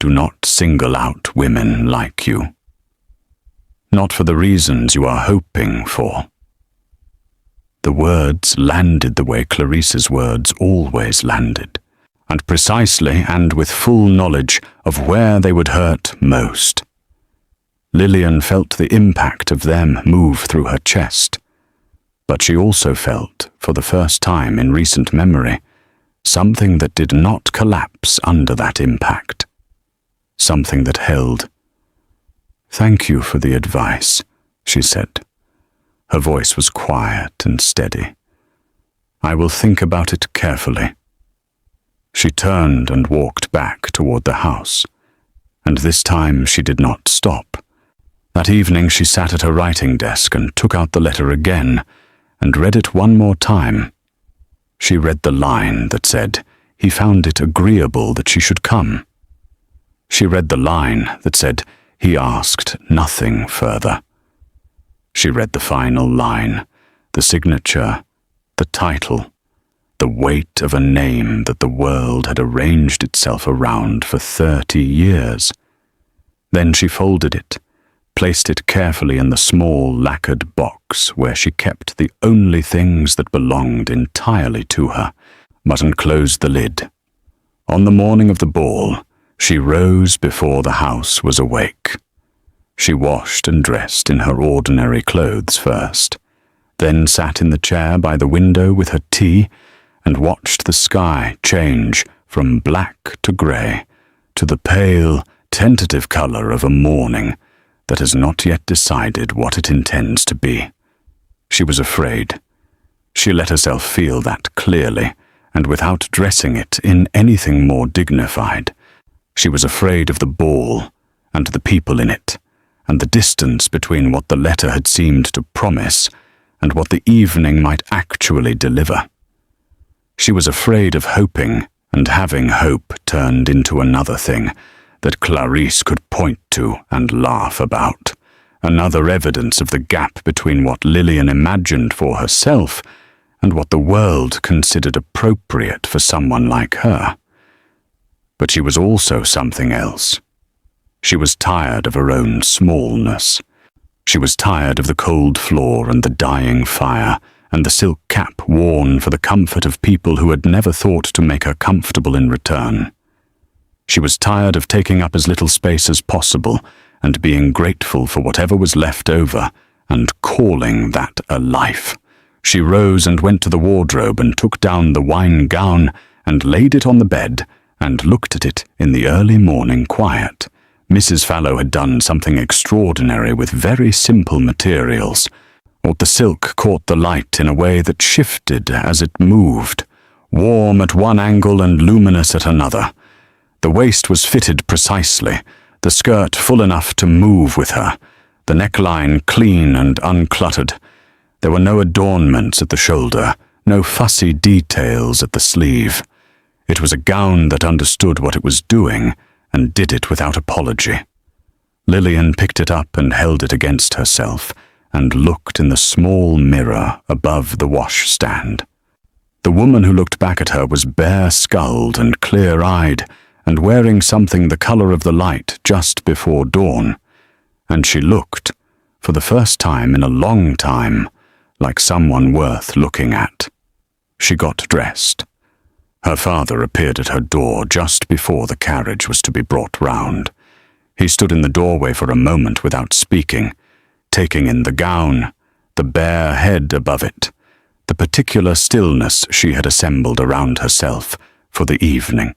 do not single out women like you. Not for the reasons you are hoping for." The words landed the way Clarice's words always landed, and precisely and with full knowledge of where they would hurt most. Lillian felt the impact of them move through her chest, but she also felt, for the first time in recent memory, something that did not collapse under that impact. Something that held. "Thank you for the advice," she said. Her voice was quiet and steady. "I will think about it carefully." She turned and walked back toward the house, and this time she did not stop. That evening she sat at her writing desk and took out the letter again and read it one more time. She read the line that said he found it agreeable that she should come. She read the line that said he asked nothing further. She read the final line, the signature, the title, the weight of a name that the world had arranged itself around for 30 years. Then she folded it, placed it carefully in the small lacquered box where she kept the only things that belonged entirely to her, but unclosed the lid. On the morning of the ball, she rose before the house was awake. She washed and dressed in her ordinary clothes first, then sat in the chair by the window with her tea and watched the sky change from black to grey to the pale, tentative colour of a morning that has not yet decided what it intends to be. She was afraid. She let herself feel that clearly and without dressing it in anything more dignified. She was afraid of the ball, and the people in it, and the distance between what the letter had seemed to promise and what the evening might actually deliver. She was afraid of hoping and having hope turned into another thing that Clarice could point to and laugh about, another evidence of the gap between what Lillian imagined for herself and what the world considered appropriate for someone like her. But she was also something else. She was tired of her own smallness. She was tired of the cold floor and the dying fire and the silk cap worn for the comfort of people who had never thought to make her comfortable in return. She was tired of taking up as little space as possible and being grateful for whatever was left over and calling that a life. She rose and went to the wardrobe and took down the wine gown and laid it on the bed and looked at it in the early morning quiet. Mrs. Fallow had done something extraordinary with very simple materials. Or the silk caught the light in a way that shifted as it moved, warm at one angle and luminous at another. The waist was fitted precisely, the skirt full enough to move with her, the neckline clean and uncluttered. There were no adornments at the shoulder, no fussy details at the sleeve. It was a gown that understood what it was doing and did it without apology. Lillian picked it up and held it against herself and looked in the small mirror above the washstand. The woman who looked back at her was bare-skulled and clear-eyed and wearing something the color of the light just before dawn, and she looked, for the first time in a long time, like someone worth looking at. She got dressed. Her father appeared at her door just before the carriage was to be brought round. He stood in the doorway for a moment without speaking, taking in the gown, the bare head above it, the particular stillness she had assembled around herself for the evening.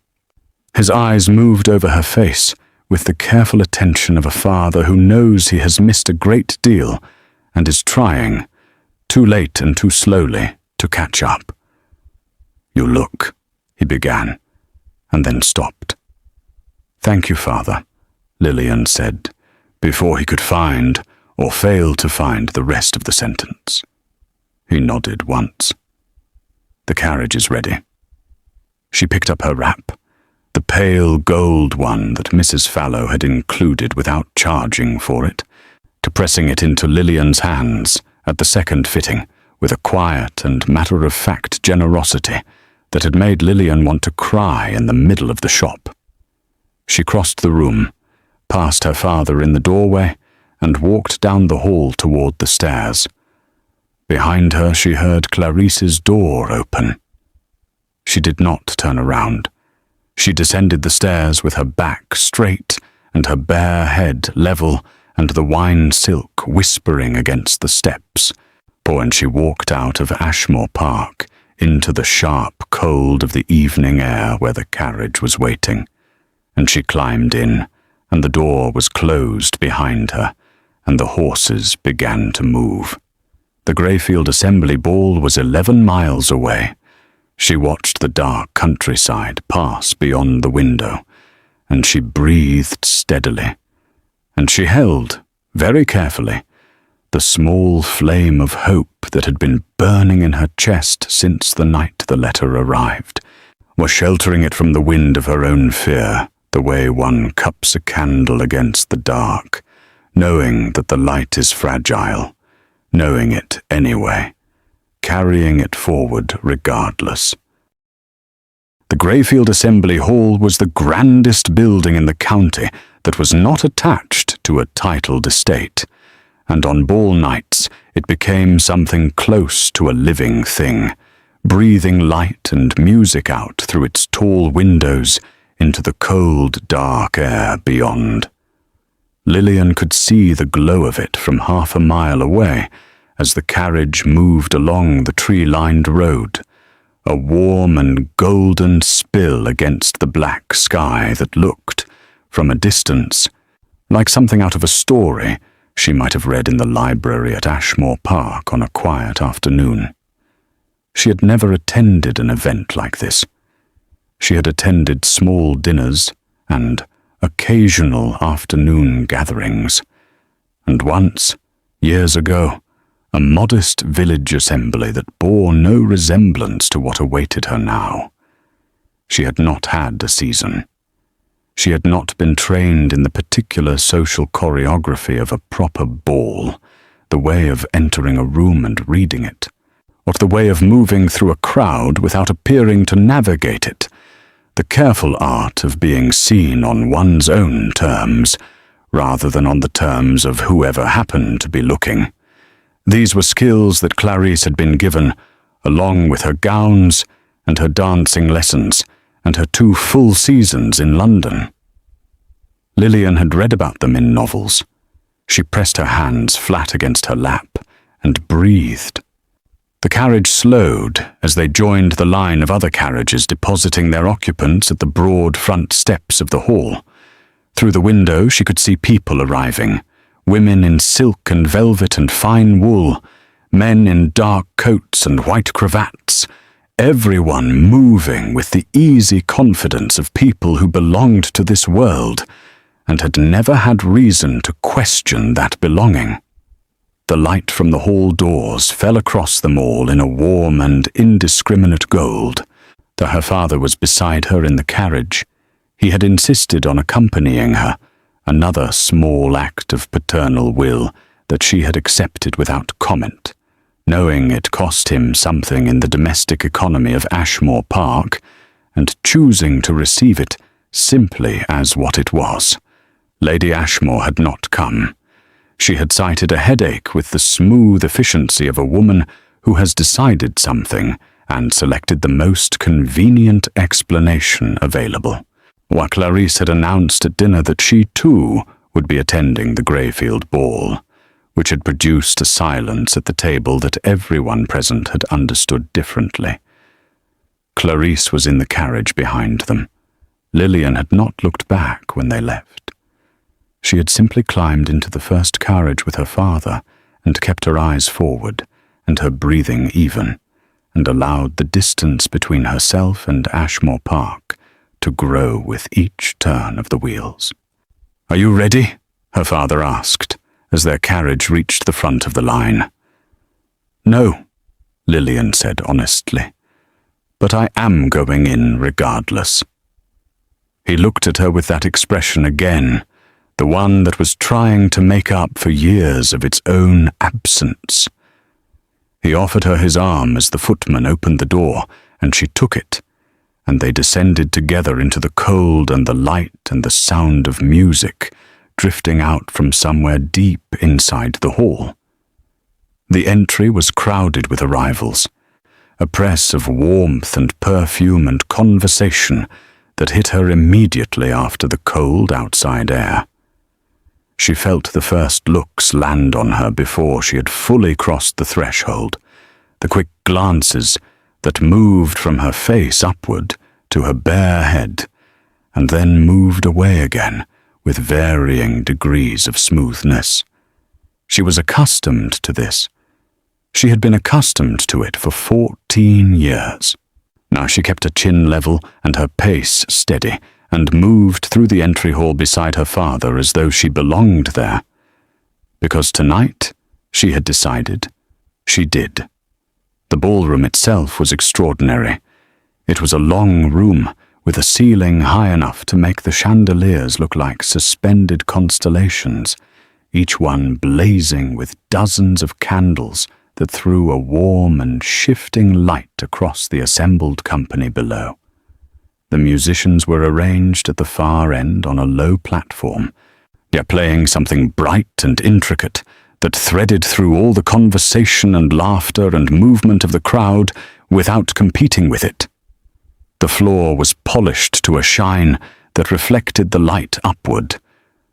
His eyes moved over her face with the careful attention of a father who knows he has missed a great deal and is trying, too late and too slowly, to catch up. "You look," he began, and then stopped. "Thank you, Father," Lillian said, before he could find or fail to find the rest of the sentence. He nodded once. "The carriage is ready." She picked up her wrap, the pale gold one that Mrs. Fallow had included without charging for it, pressing it into Lillian's hands at the second fitting with a quiet and matter-of-fact generosity that had made Lillian want to cry in the middle of the shop. She crossed the room, passed her father in the doorway, and walked down the hall toward the stairs. Behind her she heard Clarice's door open. She did not turn around. She descended the stairs with her back straight and her bare head level and the wine silk whispering against the steps. But when she walked out of Ashmore Park into the sharp cold of the evening air where the carriage was waiting, and she climbed in, and the door was closed behind her, and the horses began to move. The Greyfield Assembly Ball was 11 miles away. She watched the dark countryside pass beyond the window, and she breathed steadily, and she held, very carefully, the small flame of hope that had been burning in her chest since the night the letter arrived, was sheltering it from the wind of her own fear, the way one cups a candle against the dark, knowing that the light is fragile, knowing it anyway, carrying it forward regardless. The Greyfield Assembly Hall was the grandest building in the county that was not attached to a titled estate, and on ball nights it became something close to a living thing, breathing light and music out through its tall windows into the cold, dark air beyond. Lillian could see the glow of it from half a mile away as the carriage moved along the tree-lined road, a warm and golden spill against the black sky that looked, from a distance, like something out of a story she might have read in the library at Ashmore Park on a quiet afternoon. She had never attended an event like this. She had attended small dinners and occasional afternoon gatherings, and once, years ago, a modest village assembly that bore no resemblance to what awaited her now. She had not had a season. She had not been trained in the particular social choreography of a proper ball, the way of entering a room and reading it, or the way of moving through a crowd without appearing to navigate it, the careful art of being seen on one's own terms, rather than on the terms of whoever happened to be looking. These were skills that Clarice had been given, along with her gowns and her dancing lessons and her 2 full seasons in London. Lillian had read about them in novels. She pressed her hands flat against her lap and breathed. The carriage slowed as they joined the line of other carriages depositing their occupants at the broad front steps of the hall. Through the window she could see people arriving, women in silk and velvet and fine wool, men in dark coats and white cravats, everyone moving with the easy confidence of people who belonged to this world and had never had reason to question that belonging. The light from the hall doors fell across them all in a warm and indiscriminate gold. Though her father was beside her in the carriage, he had insisted on accompanying her, another small act of paternal will that she had accepted without comment, knowing it cost him something in the domestic economy of Ashmore Park, and choosing to receive it simply as what it was. Lady Ashmore had not come. She had cited a headache with the smooth efficiency of a woman who has decided something and selected the most convenient explanation available, while Clarice had announced at dinner that she too would be attending the Greyfield ball, which had produced a silence at the table that everyone present had understood differently. Clarice was in the carriage behind them. Lillian had not looked back when they left. She had simply climbed into the first carriage with her father and kept her eyes forward and her breathing even, and allowed the distance between herself and Ashmore Park to grow with each turn of the wheels. "Are you ready?" her father asked, as their carriage reached the front of the line. "No," Lillian said honestly, "but I am going in regardless." He looked at her with that expression again, the one that was trying to make up for years of its own absence. He offered her his arm as the footman opened the door, and she took it, and they descended together into the cold and the light and the sound of music, drifting out from somewhere deep inside the hall. The entry was crowded with arrivals, a press of warmth and perfume and conversation that hit her immediately after the cold outside air. She felt the first looks land on her before she had fully crossed the threshold, the quick glances that moved from her face upward to her bare head, and then moved away again with varying degrees of smoothness. She was accustomed to this. She had been accustomed to it for 14 years. Now she kept her chin level and her pace steady, and moved through the entry hall beside her father as though she belonged there. Because tonight, she had decided, she did. The ballroom itself was extraordinary. It was a long room with a ceiling high enough to make the chandeliers look like suspended constellations, each one blazing with dozens of candles that threw a warm and shifting light across the assembled company below. The musicians were arranged at the far end on a low platform, yet playing something bright and intricate that threaded through all the conversation and laughter and movement of the crowd without competing with it. The floor was polished to a shine that reflected the light upward,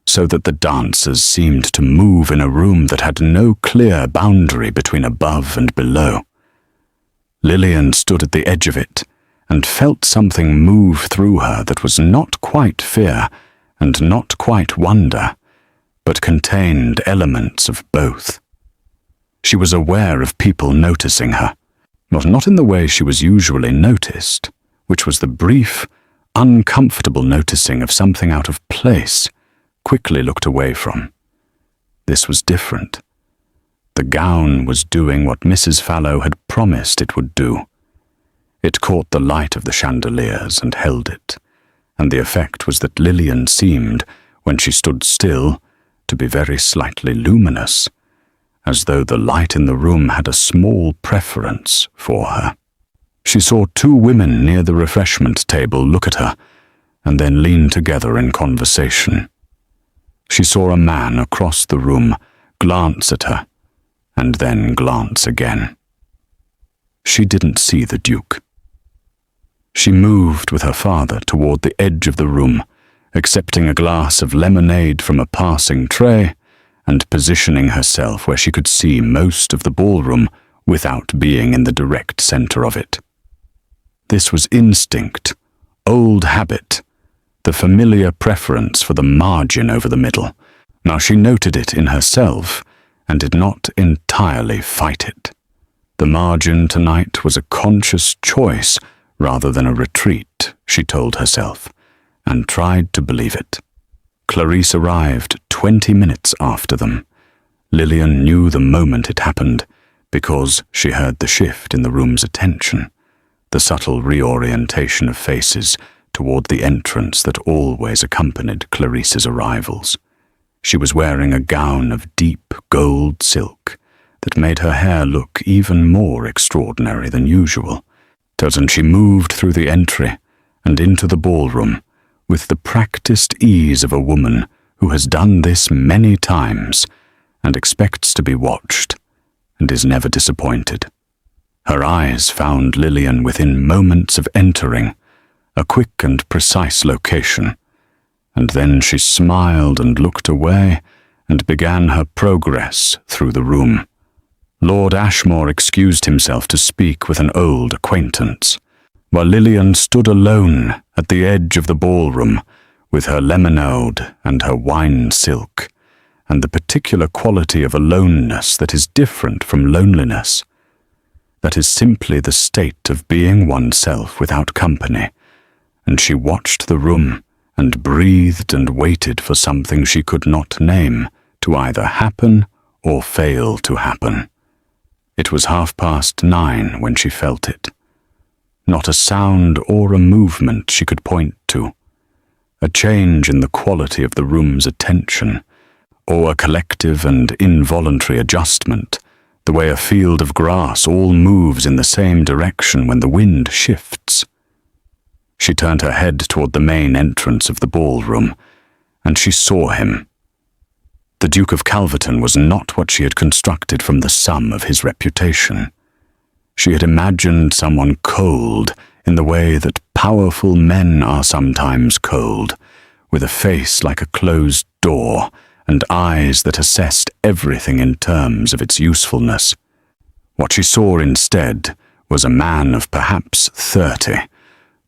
so that the dancers seemed to move in a room that had no clear boundary between above and below. Lillian stood at the edge of it and felt something move through her that was not quite fear and not quite wonder, but contained elements of both. She was aware of people noticing her, but not in the way she was usually noticed, which was the brief, uncomfortable noticing of something out of place, quickly looked away from. This was different. The gown was doing what Mrs. Fallow had promised it would do. It caught the light of the chandeliers and held it, and the effect was that Lillian seemed, when she stood still, to be very slightly luminous, as though the light in the room had a small preference for her. She saw two women near the refreshment table look at her, and then lean together in conversation. She saw a man across the room glance at her, and then glance again. She didn't see the Duke. She moved with her father toward the edge of the room, accepting a glass of lemonade from a passing tray, and positioning herself where she could see most of the ballroom without being in the direct center of it. This was instinct, old habit, the familiar preference for the margin over the middle. Now she noted it in herself and did not entirely fight it. The margin tonight was a conscious choice rather than a retreat, she told herself, and tried to believe it. Clarice arrived 20 minutes after them. Lillian knew the moment it happened because she heard the shift in the room's attention, the subtle reorientation of faces toward the entrance that always accompanied Clarice's arrivals. She was wearing a gown of deep gold silk that made her hair look even more extraordinary than usual, and she moved through the entry and into the ballroom with the practiced ease of a woman who has done this many times and expects to be watched and is never disappointed. Her eyes found Lillian within moments of entering, a quick and precise location, and then she smiled and looked away and began her progress through the room. Lord Ashmore excused himself to speak with an old acquaintance, while Lillian stood alone at the edge of the ballroom with her lemonade and her wine silk, and the particular quality of aloneness that is different from loneliness. That is simply the state of being oneself without company, and she watched the room and breathed and waited for something she could not name to either happen or fail to happen. It was 9:30 when she felt it. Not a sound or a movement she could point to. A change in the quality of the room's attention, or a collective and involuntary adjustment, the way a field of grass all moves in the same direction when the wind shifts. She turned her head toward the main entrance of the ballroom, and she saw him. The Duke of Calverton was not what she had constructed from the sum of his reputation. She had imagined someone cold in the way that powerful men are sometimes cold, with a face like a closed door and eyes that assessed everything in terms of its usefulness. What she saw instead was a man of perhaps 30,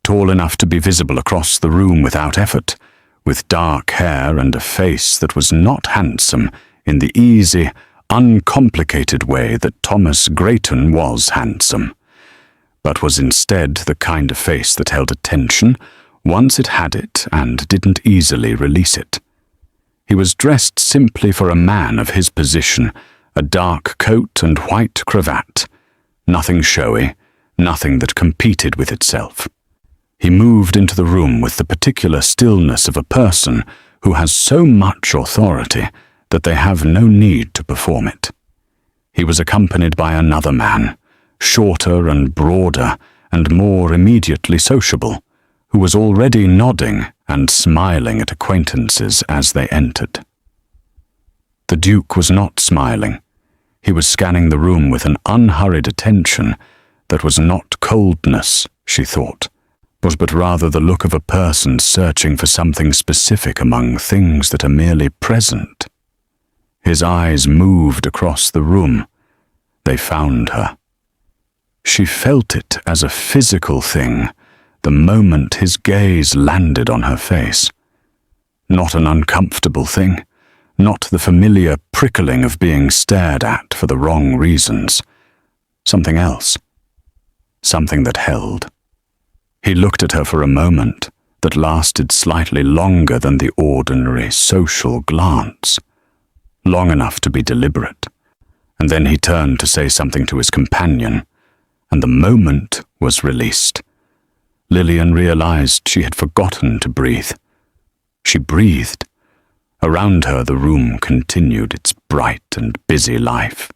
tall enough to be visible across the room without effort, with dark hair and a face that was not handsome in the easy, uncomplicated way that Thomas Grayton was handsome, but was instead the kind of face that held attention once it had it and didn't easily release it. He was dressed simply for a man of his position, a dark coat and white cravat, nothing showy, nothing that competed with itself. He moved into the room with the particular stillness of a person who has so much authority that they have no need to perform it. He was accompanied by another man, shorter and broader and more immediately sociable, who was already nodding and smiling at acquaintances as they entered. The Duke was not smiling. He was scanning the room with an unhurried attention that was not coldness, she thought, but rather the look of a person searching for something specific among things that are merely present. His eyes moved across the room. They found her. She felt it as a physical thing the moment his gaze landed on her face. Not an uncomfortable thing, not the familiar prickling of being stared at for the wrong reasons. Something else. something that held. He looked at her for a moment that lasted slightly longer than the ordinary social glance, long enough to be deliberate, and then he turned to say something to his companion, and the moment was released. Lillian realized she had forgotten to breathe. She breathed. Around her the room continued its bright and busy life,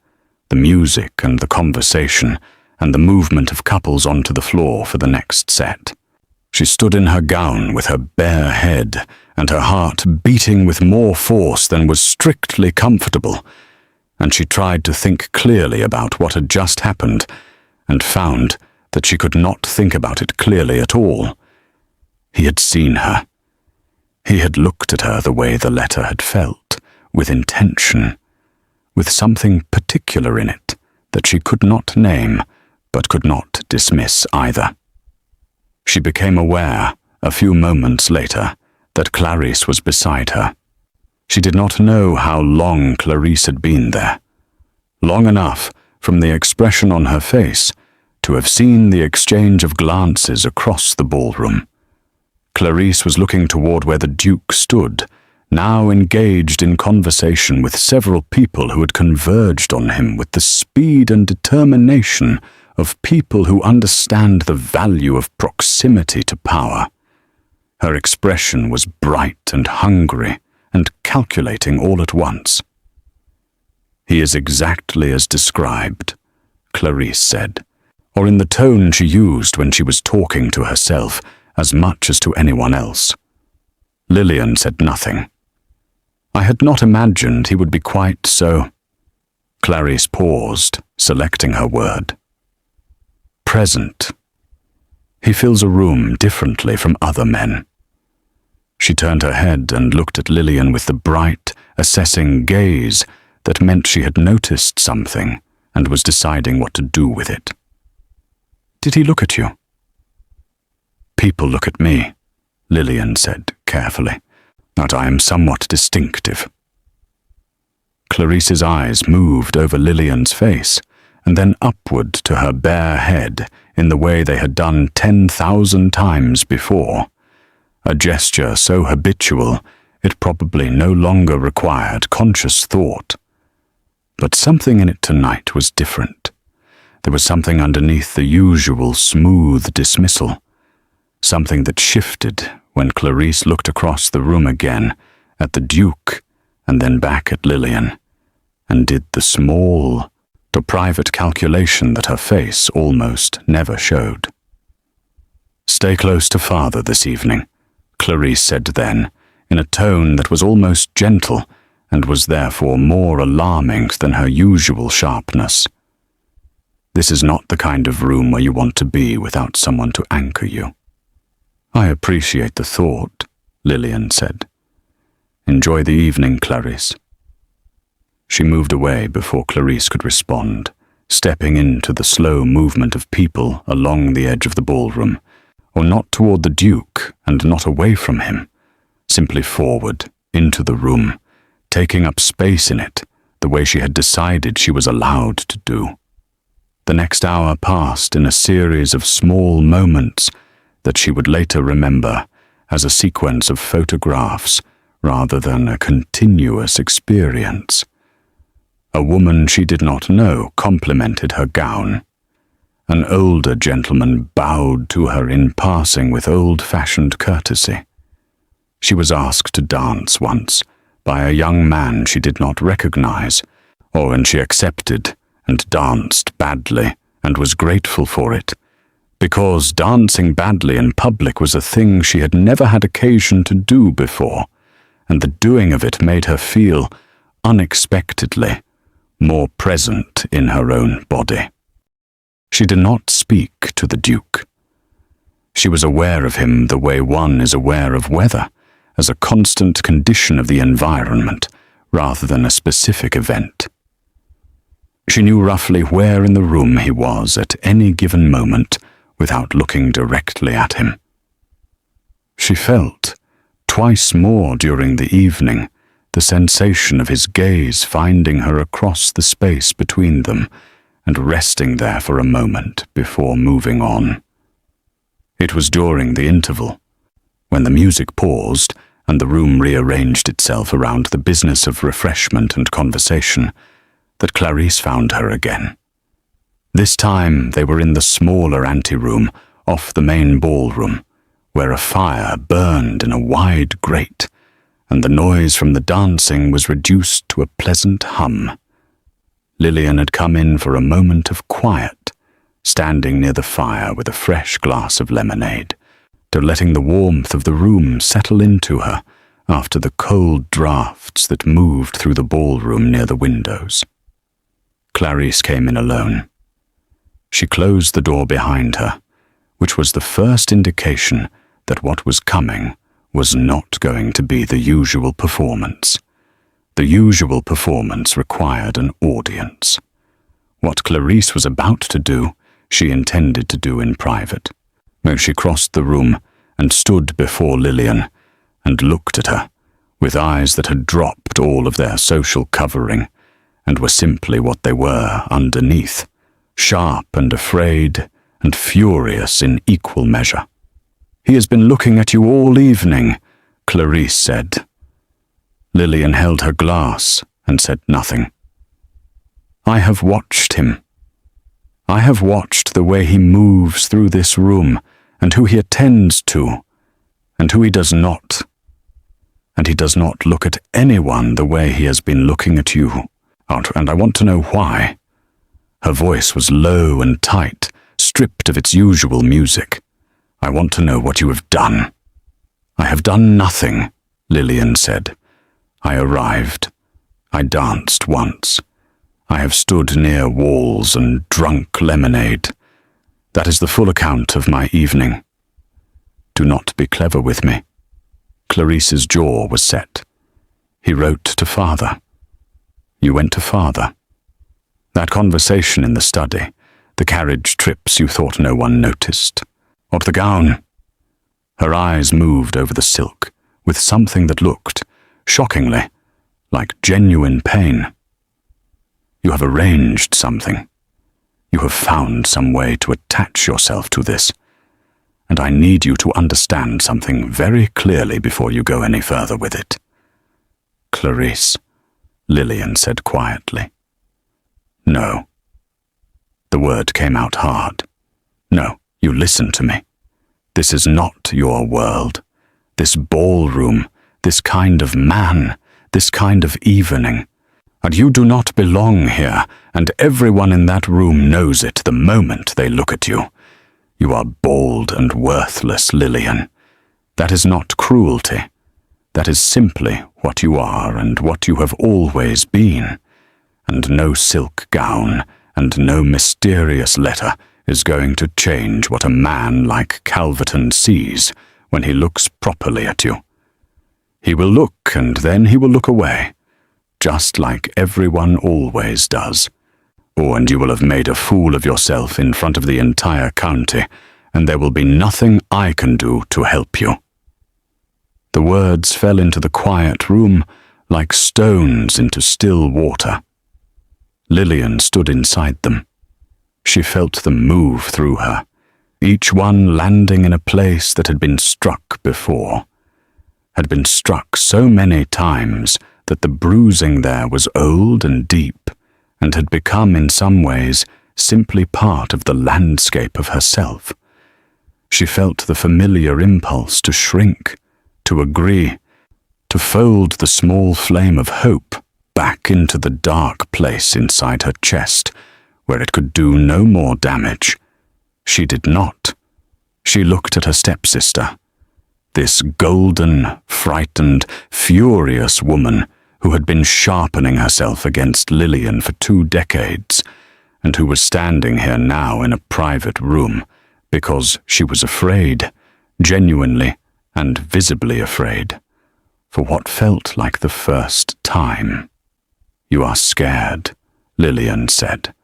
the music and the conversation, and the movement of couples onto the floor for the next set. She stood in her gown with her bare head and her heart beating with more force than was strictly comfortable, and she tried to think clearly about what had just happened, and found that she could not think about it clearly at all. He had seen her. He had looked at her the way the letter had felt, with intention, with something particular in it that she could not name, but could not dismiss either. She became aware, a few moments later, that Clarice was beside her. She did not know how long Clarice had been there. Long enough, from the expression on her face, to have seen the exchange of glances across the ballroom. Clarice was looking toward where the Duke stood, now engaged in conversation with several people who had converged on him with the speed and determination of people who understand the value of proximity to power. Her expression was bright and hungry and calculating all at once. "He is exactly as described," Clarice said, or in the tone she used when she was talking to herself as much as to anyone else. Lillian said nothing. "I had not imagined he would be quite so—" Clarice paused, selecting her word. "Present. He fills a room differently from other men." She turned her head and looked at Lillian with the bright, assessing gaze that meant she had noticed something and was deciding what to do with it. "Did he look at you?" "People look at me," Lillian said carefully, "that I am somewhat distinctive." Clarice's eyes moved over Lillian's face and then upward to her bare head in the way they had done 10,000 times before, a gesture so habitual it probably no longer required conscious thought. But something in it tonight was different. There was something underneath the usual smooth dismissal, something that shifted when Clarice looked across the room again at the Duke and then back at Lillian, and did the small, the private calculation that her face almost never showed. "Stay close to Father this evening," Clarice said then, in a tone that was almost gentle and was therefore more alarming than her usual sharpness. "This is not the kind of room where you want to be without someone to anchor you." "I appreciate the thought," Lillian said. "Enjoy the evening, Clarice." She moved away before Clarice could respond, stepping into the slow movement of people along the edge of the ballroom, or not toward the Duke and not away from him, simply forward, into the room, taking up space in it the way she had decided she was allowed to do. The next hour passed in a series of small moments that she would later remember as a sequence of photographs rather than a continuous experience. A woman she did not know complimented her gown. An older gentleman bowed to her in passing with old-fashioned courtesy. She was asked to dance once by a young man she did not recognize, or when she accepted and danced badly and was grateful for it, because dancing badly in public was a thing she had never had occasion to do before, and the doing of it made her feel, unexpectedly, more present in her own body. She did not speak to the Duke. She was aware of him the way one is aware of weather, as a constant condition of the environment, rather than a specific event. She knew roughly where in the room he was at any given moment without looking directly at him. She felt, twice more during the evening, the sensation of his gaze finding her across the space between them, and resting there for a moment before moving on. It was during the interval, when the music paused and the room rearranged itself around the business of refreshment and conversation, that Clarice found her again. This time they were in the smaller anteroom off the main ballroom, where a fire burned in a wide grate, and the noise from the dancing was reduced to a pleasant hum. Lillian had come in for a moment of quiet, standing near the fire with a fresh glass of lemonade, to letting the warmth of the room settle into her after the cold draughts that moved through the ballroom near the windows. Clarice came in alone. She closed the door behind her, which was the first indication that what was coming was not going to be the usual performance. The usual performance required an audience. What Clarice was about to do, she intended to do in private. When she crossed the room and stood before Lillian and looked at her, with eyes that had dropped all of their social covering and were simply what they were underneath, sharp and afraid and furious in equal measure. "He has been looking at you all evening," Clarice said. Lillian held her glass and said nothing. "I have watched him. I have watched the way he moves through this room and who he attends to and who he does not. And he does not look at anyone the way he has been looking at you. And I want to know why." Her voice was low and tight, stripped of its usual music. "I want to know what you have done." "I have done nothing," Lillian said. "I arrived. I danced once. I have stood near walls and drunk lemonade. That is the full account of my evening. Do not be clever with me." Clarice's jaw was set. "He wrote to father. You went to father. That conversation in the study, the carriage trips you thought no one noticed. Or the gown." Her eyes moved over the silk with something that looked, shockingly, like genuine pain. "You have arranged something. You have found some way to attach yourself to this. And I need you to understand something very clearly before you go any further with it." "Clarice," Lillian said quietly. "No." The word came out hard. "No, you listen to me. This is not your world. This ballroom, this kind of man, this kind of evening. And you do not belong here, and everyone in that room knows it the moment they look at you. You are bald and worthless, Lillian. That is not cruelty. That is simply what you are and what you have always been. And no silk gown and no mysterious letter is going to change what a man like Calverton sees when he looks properly at you. He will look and then he will look away, just like everyone always does. Oh, and you will have made a fool of yourself in front of the entire county, and there will be nothing I can do to help you." The words fell into the quiet room like stones into still water. Lillian stood inside them. She felt them move through her, each one landing in a place that had been struck before, had been struck so many times that the bruising there was old and deep, and had become in some ways simply part of the landscape of herself. She felt the familiar impulse to shrink, to agree, to fold the small flame of hope back into the dark place inside her chest, where it could do no more damage. She did not. She looked at her stepsister, this golden, frightened, furious woman who had been sharpening herself against Lillian for 2 decades, and who was standing here now in a private room because she was afraid, genuinely and visibly afraid, for what felt like the first time. "You are scared," Lillian said.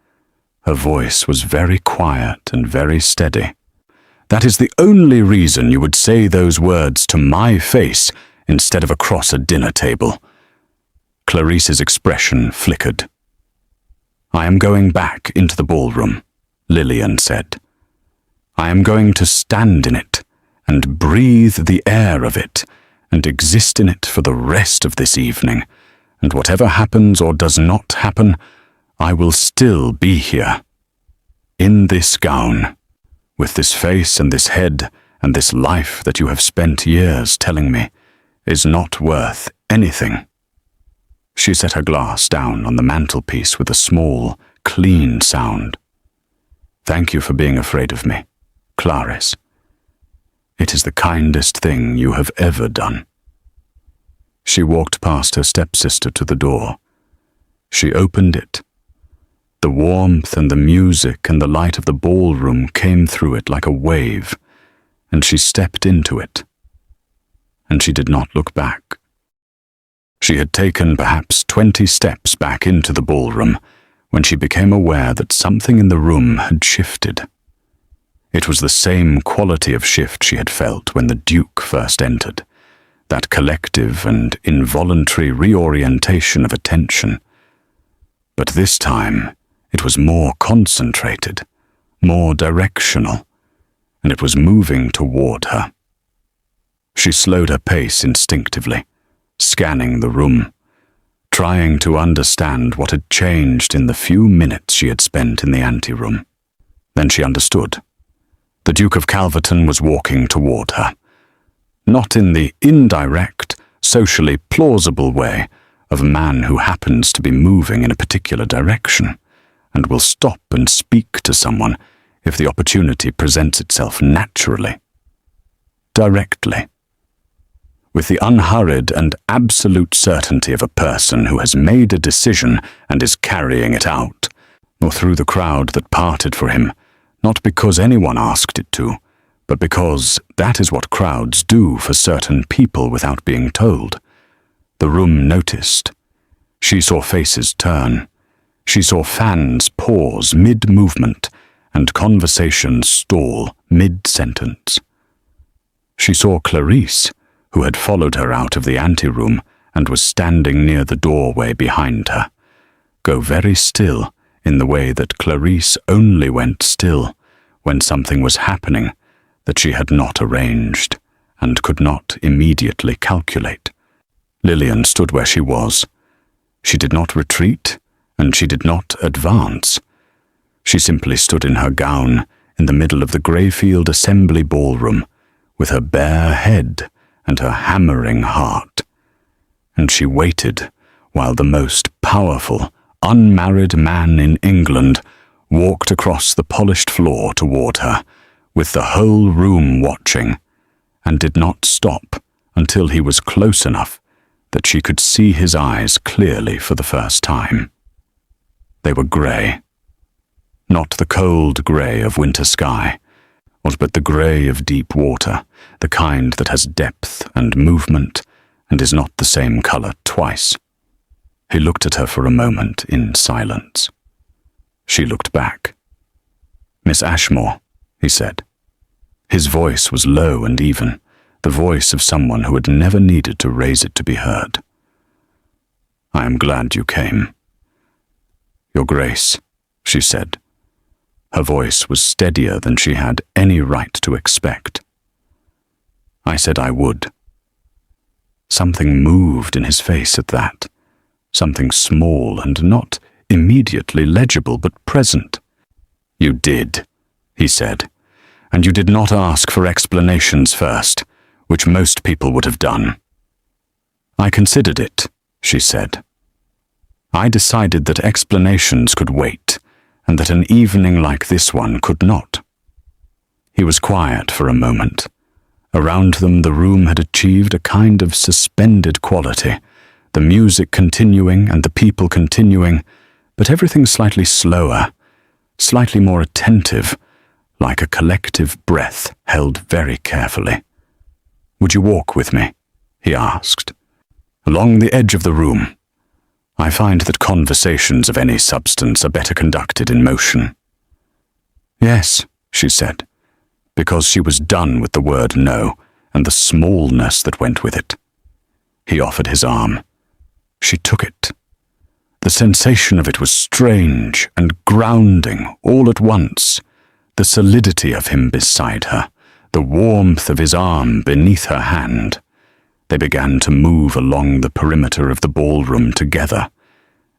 Her voice was very quiet and very steady. "That is the only reason you would say those words to my face instead of across a dinner table." Clarice's expression flickered. "I am going back into the ballroom," Lillian said. "I am going to stand in it and breathe the air of it and exist in it for the rest of this evening, and whatever happens or does not happen, I will still be here. In this gown, with this face and this head and this life that you have spent years telling me is not worth anything." She set her glass down on the mantelpiece with a small, clean sound. "Thank you for being afraid of me, Clarice. It is the kindest thing you have ever done." She walked past her stepsister to the door. She opened it. The warmth and the music and the light of the ballroom came through it like a wave, and she stepped into it. And she did not look back. She had taken perhaps 20 steps back into the ballroom when she became aware that something in the room had shifted. It was the same quality of shift she had felt when the Duke first entered, that collective and involuntary reorientation of attention. But this time, it was more concentrated, more directional, and it was moving toward her. She slowed her pace instinctively, scanning the room, trying to understand what had changed in the few minutes she had spent in the anteroom. Then she understood. The Duke of Calverton was walking toward her, not in the indirect, socially plausible way of a man who happens to be moving in a particular direction and will stop and speak to someone if the opportunity presents itself naturally. Directly. With the unhurried and absolute certainty of a person who has made a decision and is carrying it out, or through the crowd that parted for him, not because anyone asked it to, but because that is what crowds do for certain people without being told. The room noticed. She saw faces turn. She saw fans pause mid-movement and conversations stall mid-sentence. She saw Clarice, who had followed her out of the anteroom and was standing near the doorway behind her, go very still in the way that Clarice only went still when something was happening that she had not arranged and could not immediately calculate. Lillian stood where she was. She did not retreat, and she did not advance. She simply stood in her gown in the middle of the Greyfield Assembly ballroom, with her bare head and her hammering heart. And she waited while the most powerful, unmarried man in England walked across the polished floor toward her, with the whole room watching, and did not stop until he was close enough that she could see his eyes clearly for the first time. They were grey. Not the cold grey of winter sky, but the grey of deep water, the kind that has depth and movement and is not the same colour twice. He looked at her for a moment in silence. She looked back. "Miss Ashmore," he said. His voice was low and even, the voice of someone who had never needed to raise it to be heard. "I am glad you came." "Your Grace," she said. Her voice was steadier than she had any right to expect. "I said I would." Something moved in his face at that, something small and not immediately legible but present. "You did," he said, "and you did not ask for explanations first, which most people would have done." "I considered it," she said. "I decided that explanations could wait, and that an evening like this one could not." He was quiet for a moment. Around them the room had achieved a kind of suspended quality, the music continuing and the people continuing, but everything slightly slower, slightly more attentive, like a collective breath held very carefully. "Would you walk with me?" he asked. "Along the edge of the room. I find that conversations of any substance are better conducted in motion." "Yes," she said, because she was done with the word no and the smallness that went with it. He offered his arm. She took it. The sensation of it was strange and grounding all at once. The solidity of him beside her, the warmth of his arm beneath her hand. They began to move along the perimeter of the ballroom together,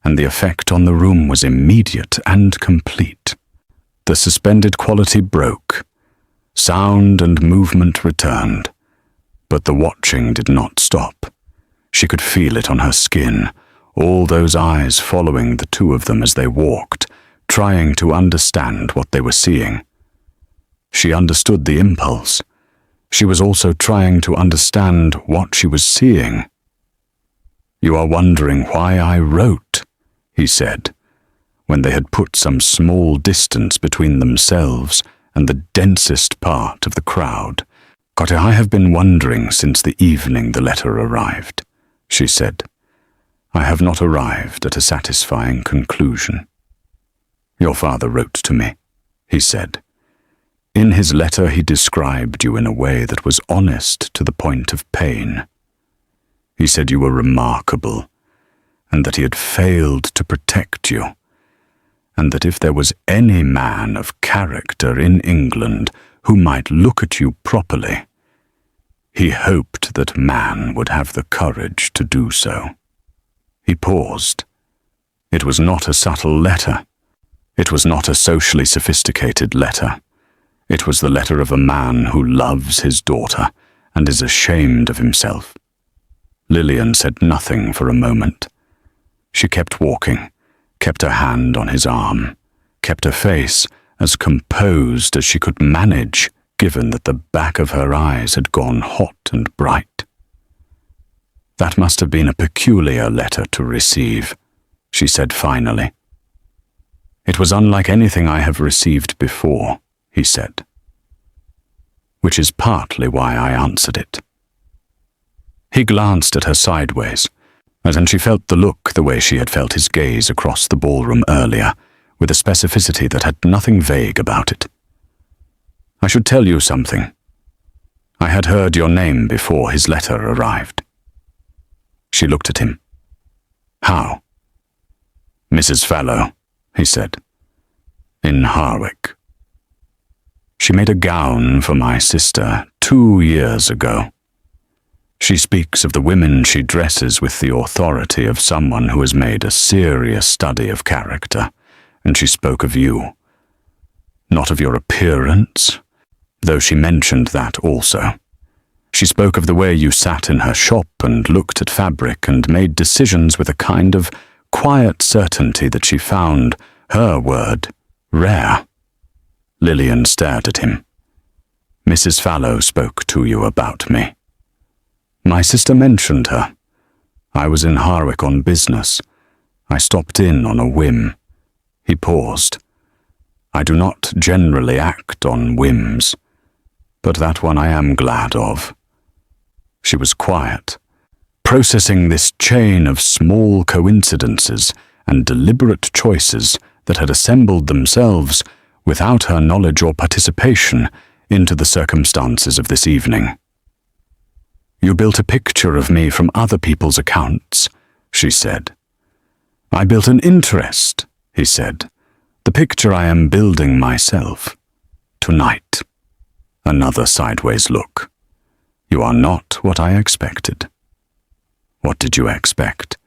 and the effect on the room was immediate and complete. The suspended quality broke. Sound and movement returned, but the watching did not stop. She could feel it on her skin, all those eyes following the two of them as they walked, trying to understand what they were seeing. She understood the impulse. She was also trying to understand what she was seeing. "You are wondering why I wrote," he said, when they had put some small distance between themselves and the densest part of the crowd. "But I have been wondering since the evening the letter arrived," she said. "I have not arrived at a satisfying conclusion." "Your father wrote to me," he said. "In his letter he described you in a way that was honest to the point of pain. He said you were remarkable, and that he had failed to protect you, and that if there was any man of character in England who might look at you properly, he hoped that man would have the courage to do so." He paused. It was not a subtle letter. It was not a socially sophisticated letter. It was the letter of a man who loves his daughter and is ashamed of himself. Lillian said nothing for a moment. She kept walking, kept her hand on his arm, kept her face as composed as she could manage, given that the back of her eyes had gone hot and bright. "That must have been a peculiar letter to receive," she said finally. "It was unlike anything I have received before," he said. "Which is partly why I answered it." He glanced at her sideways, and she felt the look the way she had felt his gaze across the ballroom earlier, with a specificity that had nothing vague about it. "I should tell you something. I had heard your name before his letter arrived." She looked at him. "How?" "Mrs. Fallow," he said. "In Harwick. She made a gown for my sister 2 years ago. She speaks of the women she dresses with the authority of someone who has made a serious study of character, and she spoke of you. Not of your appearance, though she mentioned that also. She spoke of the way you sat in her shop and looked at fabric and made decisions with a kind of quiet certainty that she found, her word, rare." Lillian stared at him. "Mrs. Fallow spoke to you about me." "My sister mentioned her. I was in Harwick on business. I stopped in on a whim." He paused. "I do not generally act on whims, but that one I am glad of." She was quiet, processing this chain of small coincidences and deliberate choices that had assembled themselves, without her knowledge or participation, into the circumstances of this evening. "You built a picture of me from other people's accounts," she said. "I built an interest," he said. "The picture I am building myself. Tonight." Another sideways look. "You are not what I expected." "What did you expect?"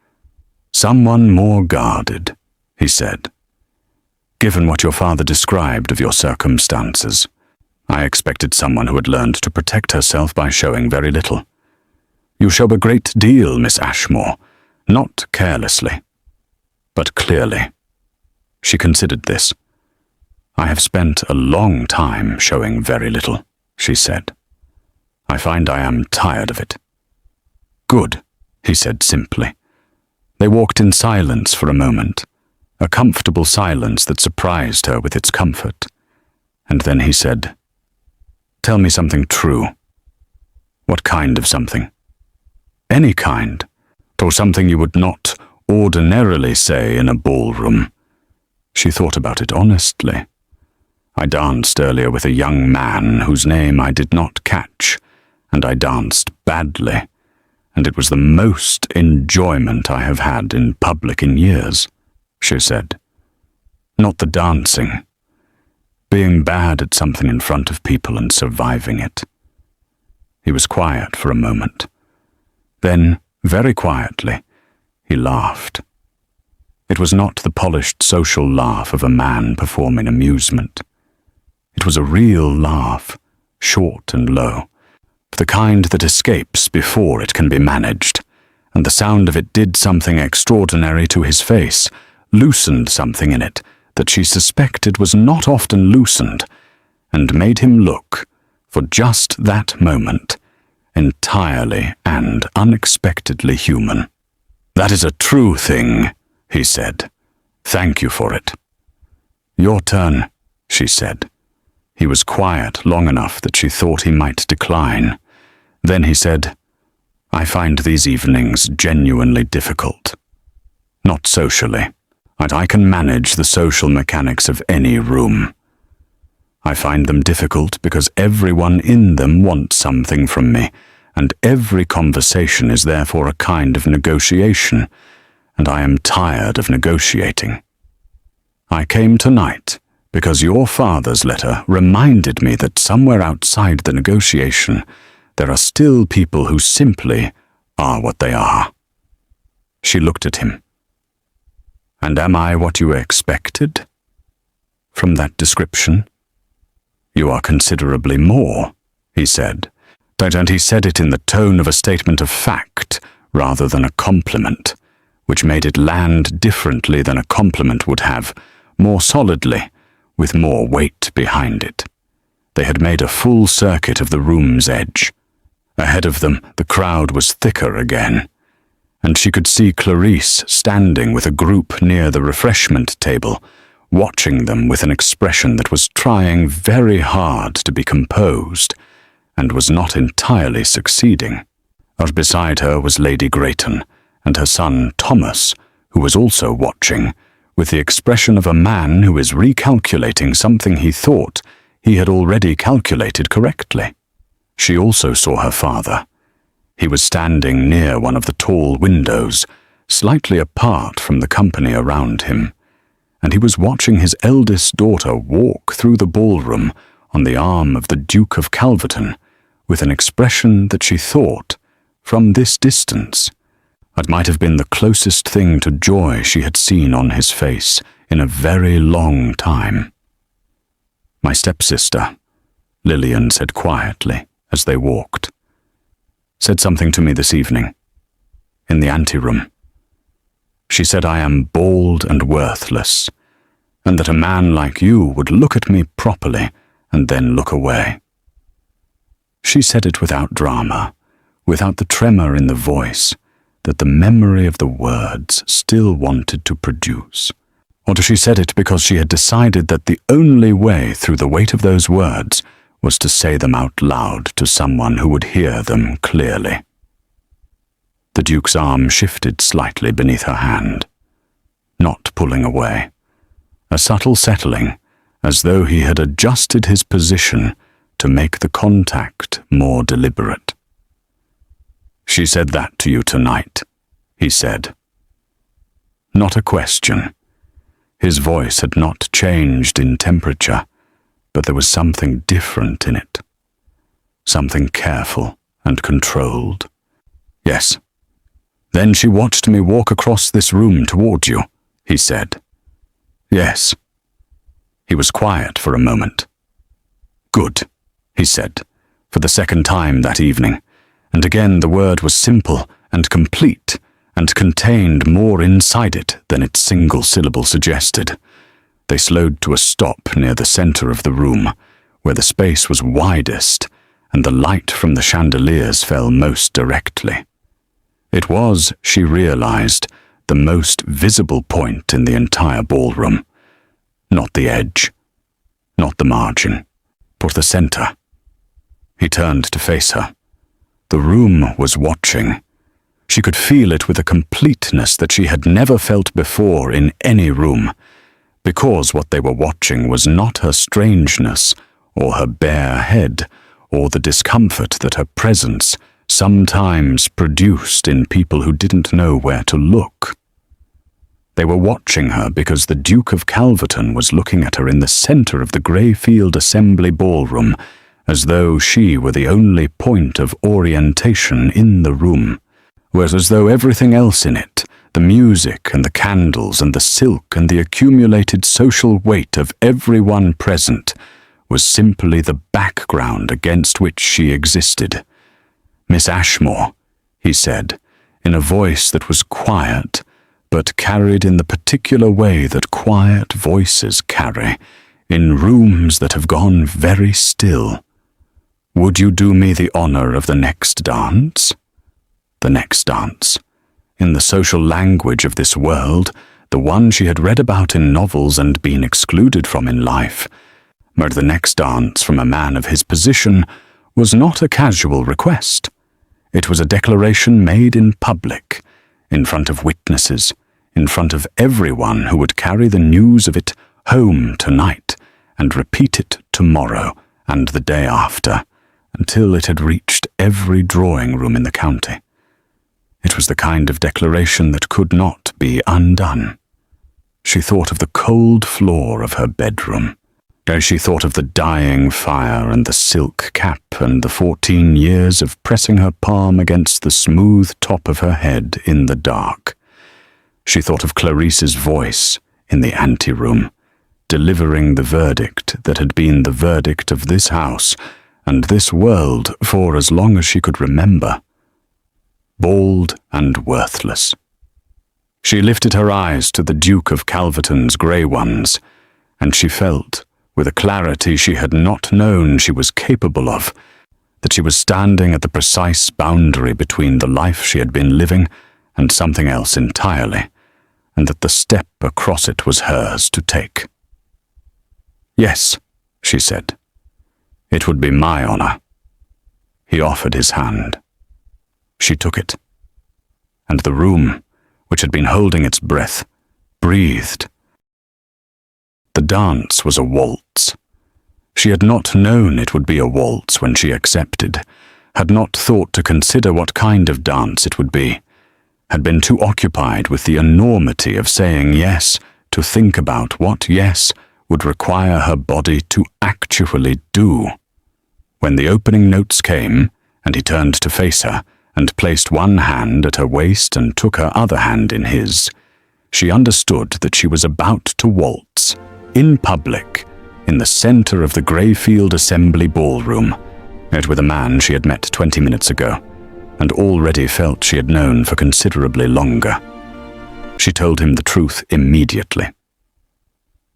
"Someone more guarded," he said. "Given what your father described of your circumstances, I expected someone who had learned to protect herself by showing very little. You show a great deal, Miss Ashmore, not carelessly, but clearly." She considered this. "I have spent a long time showing very little," she said. "I find I am tired of it." "Good," he said simply. They walked in silence for a moment, a comfortable silence that surprised her with its comfort. And then he said, "Tell me something true." "What kind of something?" "Any kind, or something you would not ordinarily say in a ballroom." She thought about it honestly. "I danced earlier with a young man whose name I did not catch, and I danced badly. and it was the most enjoyment I have had in public in years, she said. Not the dancing. Being bad at something in front of people and surviving it. He was quiet for a moment. Then, very quietly, he laughed. It was not the polished social laugh of a man performing amusement. It was a real laugh, short and low, the kind that escapes before it can be managed, and the sound of it did something extraordinary to his face, loosened something in it that she suspected was not often loosened, and made him look, for just that moment, entirely and unexpectedly human. "That is a true thing," he said. "Thank you for it." "Your turn," she said. He was quiet long enough that she thought he might decline. Then he said, "I find these evenings genuinely difficult. Not socially. I can manage the social mechanics of any room. I find them difficult because everyone in them wants something from me, and every conversation is therefore a kind of negotiation, and I am tired of negotiating. I came tonight because your father's letter reminded me that somewhere outside the negotiation there are still people who simply are what they are." She looked at him. "And am I what you expected? From that description?" "You are considerably more," he said. And he said it in the tone of a statement of fact rather than a compliment, which made it land differently than a compliment would have, more solidly, with more weight behind it. They had made a full circuit of the room's edge. Ahead of them, the crowd was thicker again, and she could see Clarice standing with a group near the refreshment table, watching them with an expression that was trying very hard to be composed, and was not entirely succeeding. Beside her was Lady Grayton, and her son Thomas, who was also watching, with the expression of a man who is recalculating something he thought he had already calculated correctly. She also saw her father. He was standing near one of the tall windows, slightly apart from the company around him, and he was watching his eldest daughter walk through the ballroom on the arm of the Duke of Calverton, with an expression that she thought, from this distance, it might have been the closest thing to joy she had seen on his face in a very long time. "My stepsister," Lillian said quietly as they walked, "said something to me this evening, in the anteroom. She said I am bald and worthless, and that a man like you would look at me properly and then look away. She said it without drama, without the tremor in the voice that the memory of the words still wanted to produce. Or she said it because she had decided that the only way through the weight of those words was to say them out loud to someone who would hear them clearly." The Duke's arm shifted slightly beneath her hand, not pulling away, a subtle settling, as though he had adjusted his position to make the contact more deliberate. "She said that to you tonight," he said. Not a question. His voice had not changed in temperature, but there was something different in it. Something careful and controlled. "Yes. Then she watched me walk across this room toward you," he said. "Yes." He was quiet for a moment. "Good," he said, for the second time that evening, and again the word was simple and complete and contained more inside it than its single syllable suggested. They slowed to a stop near the center of the room, where the space was widest and the light from the chandeliers fell most directly. It was, she realized, the most visible point in the entire ballroom. Not the edge, not the margin, but the center. He turned to face her. The room was watching. She could feel it with a completeness that she had never felt before in any room, because what they were watching was not her strangeness, or her bare head, or the discomfort that her presence, sometimes produced in people who didn't know where to look. They were watching her because the Duke of Calverton was looking at her in the center of the Greyfield Assembly Ballroom, as though she were the only point of orientation in the room, whereas as though everything else in it, the music and the candles and the silk and the accumulated social weight of everyone present, was simply the background against which she existed. "Miss Ashmore," he said, in a voice that was quiet, but carried in the particular way that quiet voices carry, in rooms that have gone very still. "Would you do me the honor of the next dance?" The next dance. In the social language of this world, the one she had read about in novels and been excluded from in life, but the next dance from a man of his position was not a casual request. It was a declaration made in public, in front of witnesses, in front of everyone who would carry the news of it home tonight and repeat it tomorrow and the day after, until it had reached every drawing room in the county. It was the kind of declaration that could not be undone. She thought of the cold floor of her bedroom, as she thought of the dying fire and the silk cap and the 14 years of pressing her palm against the smooth top of her head in the dark. She thought of Clarice's voice in the anteroom, delivering the verdict that had been the verdict of this house and this world for as long as she could remember. Bald and worthless. She lifted her eyes to the Duke of Calverton's grey ones, and she felt, with a clarity she had not known she was capable of, that she was standing at the precise boundary between the life she had been living and something else entirely, and that the step across it was hers to take. "Yes," she said. "It would be my honor." He offered his hand. She took it, and the room, which had been holding its breath, breathed. The dance was a waltz. She had not known it would be a waltz when she accepted, had not thought to consider what kind of dance it would be, had been too occupied with the enormity of saying yes to think about what yes would require her body to actually do. When the opening notes came, and he turned to face her, and placed one hand at her waist and took her other hand in his, she understood that she was about to waltz, in public, in the center of the Greyfield Assembly Ballroom, yet with a man she had met 20 minutes ago, and already felt she had known for considerably longer. She told him the truth immediately.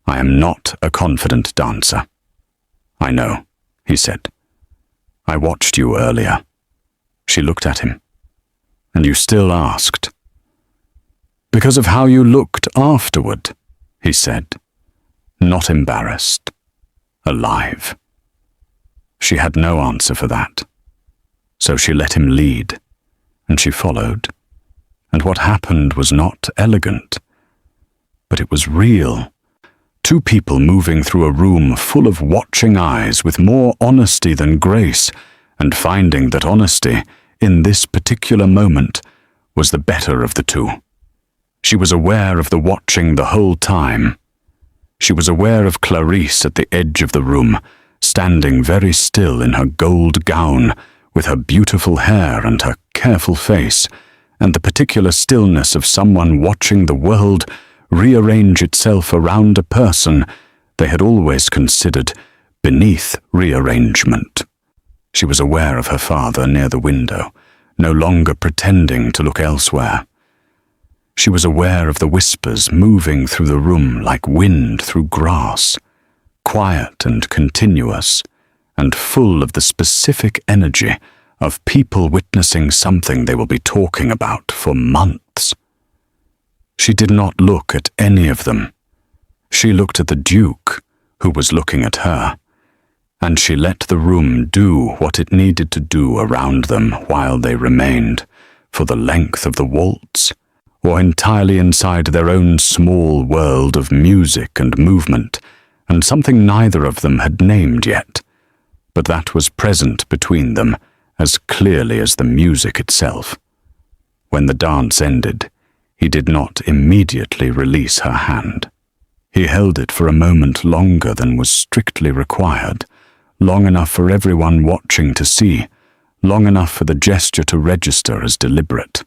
"I am not a confident dancer." "I know," he said. "I watched you earlier." She looked at him. "And you still asked?" "Because of how you looked afterward," he said, not embarrassed, alive. She had no answer for that, so she let him lead, and she followed, and what happened was not elegant, but it was real. Two people moving through a room full of watching eyes with more honesty than grace, and finding that honesty, in this particular moment, was the better of the two. She was aware of the watching the whole time. She was aware of Clarice at the edge of the room, standing very still in her gold gown, with her beautiful hair and her careful face, and the particular stillness of someone watching the world rearrange itself around a person they had always considered beneath rearrangement. She was aware of her father near the window, no longer pretending to look elsewhere. She was aware of the whispers moving through the room like wind through grass, quiet and continuous, and full of the specific energy of people witnessing something they will be talking about for months. She did not look at any of them. She looked at the Duke, who was looking at her, and she let the room do what it needed to do around them while they remained, for the length of the waltz, or entirely inside their own small world of music and movement, and something neither of them had named yet, but that was present between them as clearly as the music itself. When the dance ended, he did not immediately release her hand. He held it for a moment longer than was strictly required, long enough for everyone watching to see, long enough for the gesture to register as deliberate.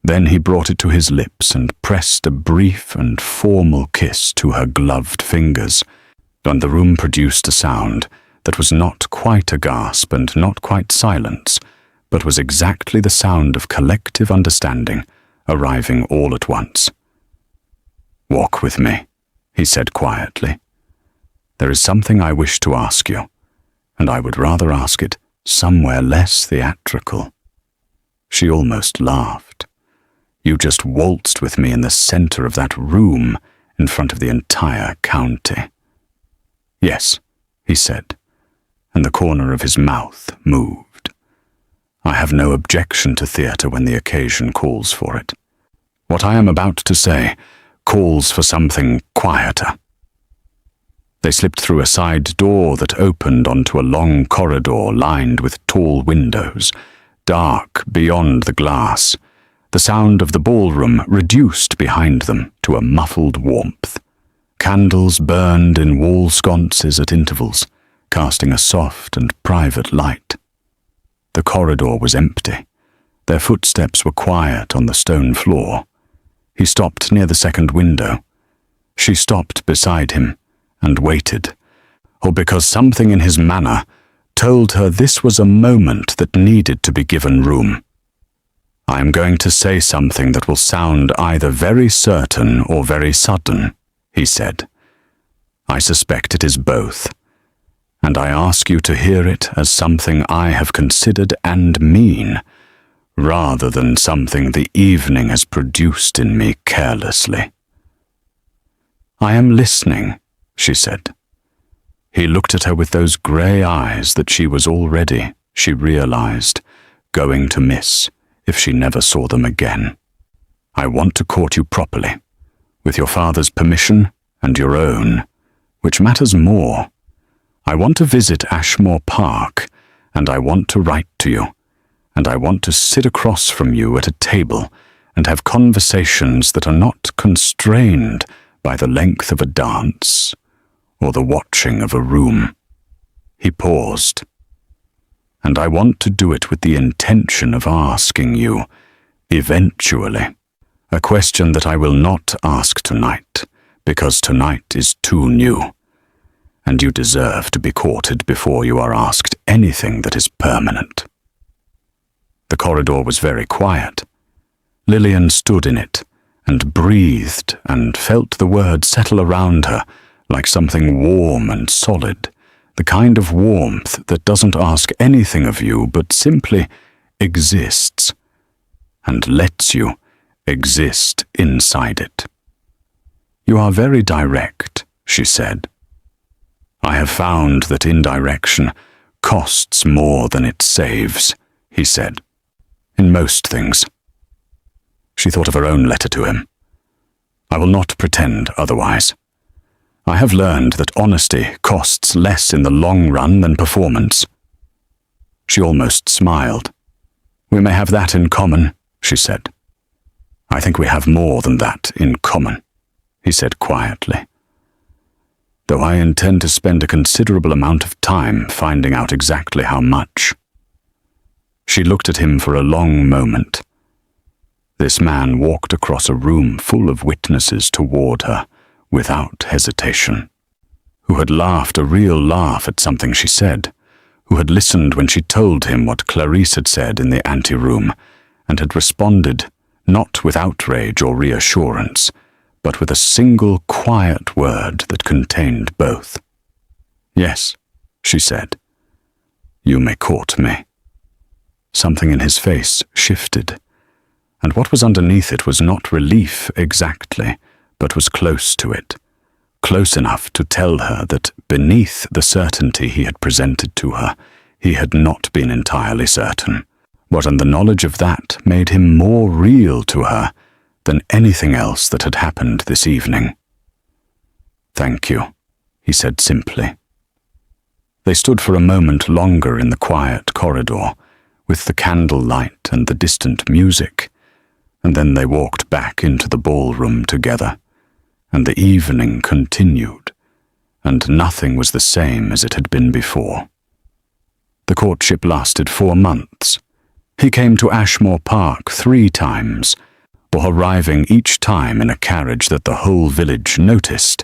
Then he brought it to his lips and pressed a brief and formal kiss to her gloved fingers, and the room produced a sound that was not quite a gasp and not quite silence, but was exactly the sound of collective understanding, arriving all at once. "Walk with me," he said quietly. "There is something I wish to ask you, and I would rather ask it somewhere less theatrical." She almost laughed. "You just waltzed with me in the center of that room in front of the entire county." "Yes," he said, and the corner of his mouth moved. "I have no objection to theatre when the occasion calls for it. What I am about to say calls for something quieter." They slipped through a side door that opened onto a long corridor lined with tall windows, dark beyond the glass. The sound of the ballroom reduced behind them to a muffled warmth. Candles burned in wall sconces at intervals, casting a soft and private light. The corridor was empty. Their footsteps were quiet on the stone floor. He stopped near the second window. She stopped beside him and waited, or because something in his manner told her this was a moment that needed to be given room. "I am going to say something that will sound either very certain or very sudden," he said. "I suspect it is both, and I ask you to hear it as something I have considered and mean, rather than something the evening has produced in me carelessly." "I am listening," she said. He looked at her with those grey eyes that she was already, she realized, going to miss if she never saw them again. "I want to court you properly, with your father's permission and your own, which matters more. I want to visit Ashmore Park, and I want to write to you, and I want to sit across from you at a table and have conversations that are not constrained by the length of a dance or the watching of a room." He paused. "And I want to do it with the intention of asking you, eventually, a question that I will not ask tonight, because tonight is too new, and you deserve to be courted before you are asked anything that is permanent." The corridor was very quiet. Lillian stood in it and breathed and felt the words settle around her like something warm and solid, the kind of warmth that doesn't ask anything of you but simply exists and lets you exist inside it. "You are very direct," she said. "I have found that indirection costs more than it saves," he said, "in most things." She thought of her own letter to him. "I will not pretend otherwise. I have learned that honesty costs less in the long run than performance." She almost smiled. "We may have that in common," she said. "I think we have more than that in common," he said quietly. "Though I intend to spend a considerable amount of time finding out exactly how much." She looked at him for a long moment. This man walked across a room full of witnesses toward her, without hesitation, who had laughed a real laugh at something she said, who had listened when she told him what Clarice had said in the anteroom, and had responded not with outrage or reassurance, but with a single quiet word that contained both. "Yes," she said, "you may court me." Something in his face shifted, and what was underneath it was not relief exactly, but was close to it, close enough to tell her that beneath the certainty he had presented to her, he had not been entirely certain. And the knowledge of that made him more real to her than anything else that had happened this evening. "Thank you," he said simply. They stood for a moment longer in the quiet corridor, with the candlelight and the distant music, and then they walked back into the ballroom together, and the evening continued, and nothing was the same as it had been before. The courtship lasted 4 months. He came to Ashmore Park 3 times, or arriving each time in a carriage that the whole village noticed,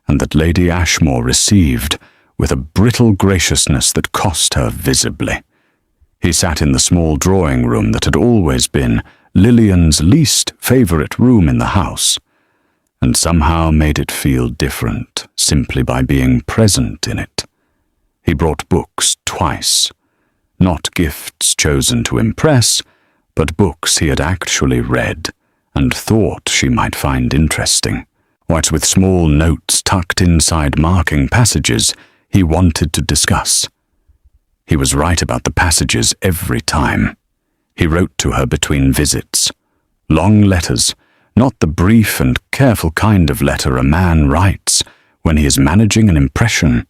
and that Lady Ashmore received with a brittle graciousness that cost her visibly. He sat in the small drawing room that had always been Lillian's least favourite room in the house, and somehow made it feel different simply by being present in it. He brought books twice, not gifts chosen to impress, but books he had actually read and thought she might find interesting, what with small notes tucked inside marking passages he wanted to discuss. He was right about the passages every time. He wrote to her between visits. Long letters, not the brief and careful kind of letter a man writes when he is managing an impression,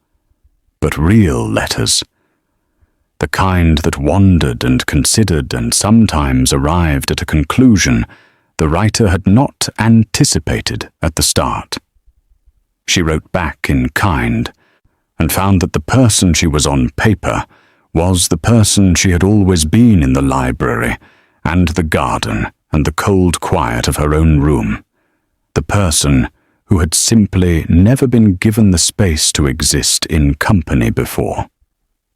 but real letters. The kind that wandered and considered and sometimes arrived at a conclusion the writer had not anticipated at the start. She wrote back in kind, and found that the person she was on paper was the person she had always been in the library and the garden and the cold quiet of her own room, the person who had simply never been given the space to exist in company before.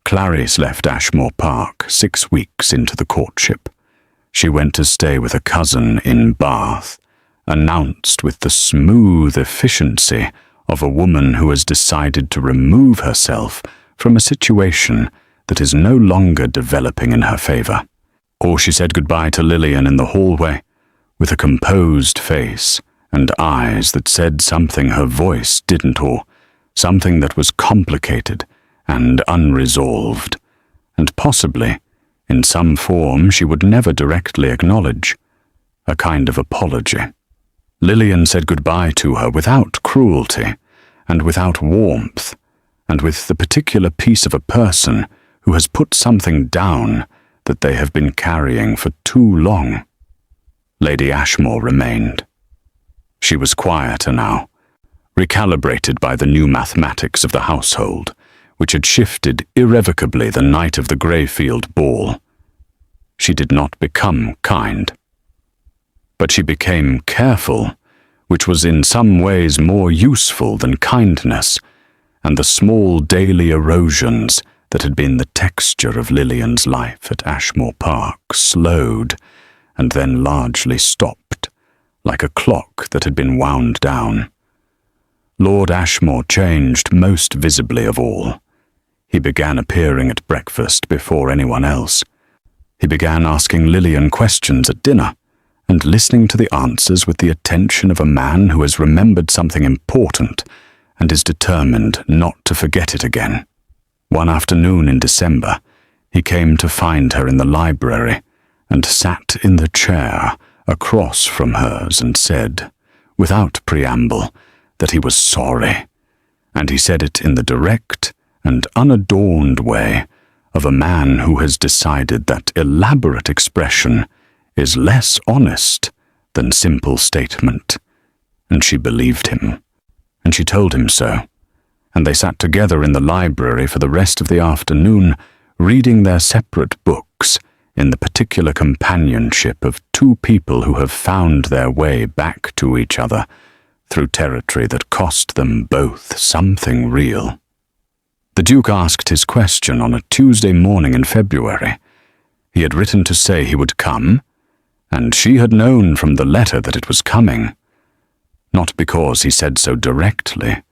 Clarice left Ashmore Park 6 weeks into the courtship. She went to stay with a cousin in Bath, announced with the smooth efficiency of a woman who has decided to remove herself from a situation that is no longer developing in her favour. Or she said goodbye to Lillian in the hallway, with a composed face and eyes that said something her voice didn't, or something that was complicated and unresolved, and possibly, in some form she would never directly acknowledge, a kind of apology. Lillian said goodbye to her without cruelty, and without warmth, and with the particular piece of a person who has put something down that they have been carrying for too long. Lady Ashmore remained. She was quieter now, recalibrated by the new mathematics of the household, which had shifted irrevocably the night of the Greyfield ball. She did not become kind, but she became careful, which was in some ways more useful than kindness, and the small daily erosions that had been the texture of Lillian's life at Ashmore Park slowed and then largely stopped, like a clock that had been wound down. Lord Ashmore changed most visibly of all. He began appearing at breakfast before anyone else. He began asking Lillian questions at dinner, and listening to the answers with the attention of a man who has remembered something important and is determined not to forget it again. One afternoon in December, he came to find her in the library and sat in the chair across from hers and said, without preamble, that he was sorry, and he said it in the direct and unadorned way of a man who has decided that elaborate expression is less honest than simple statement. And she believed him, and she told him so, and they sat together in the library for the rest of the afternoon, reading their separate books in the particular companionship of two people who have found their way back to each other through territory that cost them both something real. The Duke asked his question on a Tuesday morning in February. He had written to say he would come, and she had known from the letter that it was coming, not because he said so directly,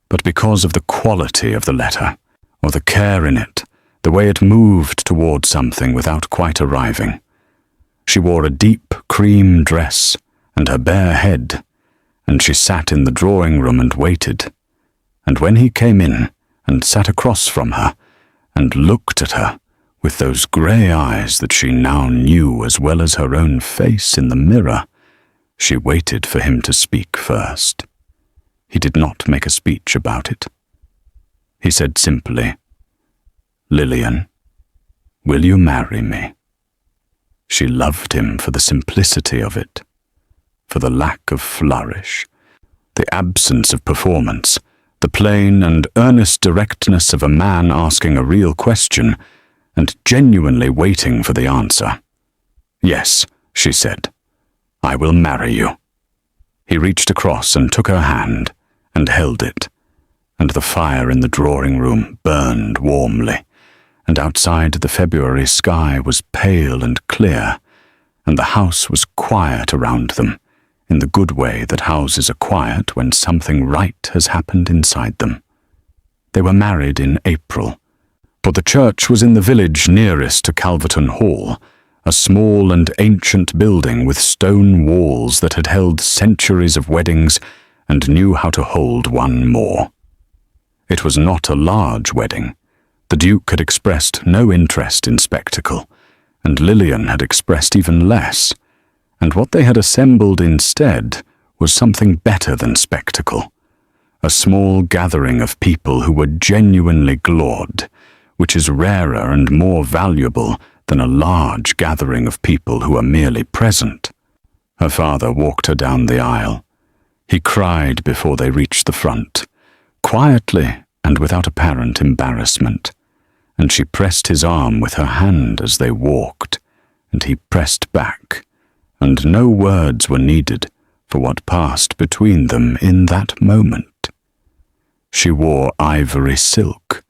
but because of the quality of the letter, or the care in it, the way it moved toward something without quite arriving. She wore a deep cream dress and her bare head, and she sat in the drawing room and waited, and when he came in and sat across from her and looked at her with those grey eyes that she now knew as well as her own face in the mirror, she waited for him to speak first. He did not make a speech about it. He said simply, "Lillian." Will you marry me? She loved him for the simplicity of it, for the lack of flourish, the absence of performance, the plain and earnest directness of a man asking a real question and genuinely waiting for the answer. Yes, she said, I will marry you. He reached across and took her hand and held it, and the fire in the drawing room burned warmly, and outside the February sky was pale and clear, and the house was quiet around them, in the good way that houses are quiet when something right has happened inside them. They were married in April, for the church was in the village nearest to Calverton Hall, a small and ancient building with stone walls that had held centuries of weddings and knew how to hold one more. It was not a large wedding. The Duke had expressed no interest in spectacle, and Lillian had expressed even less, and what they had assembled instead was something better than spectacle, a small gathering of people who were genuinely glad, which is rarer and more valuable than a large gathering of people who are merely present. Her father walked her down the aisle. He cried before they reached the front, quietly and without apparent embarrassment, and she pressed his arm with her hand as they walked, and he pressed back, and no words were needed for what passed between them in that moment. She wore ivory silk,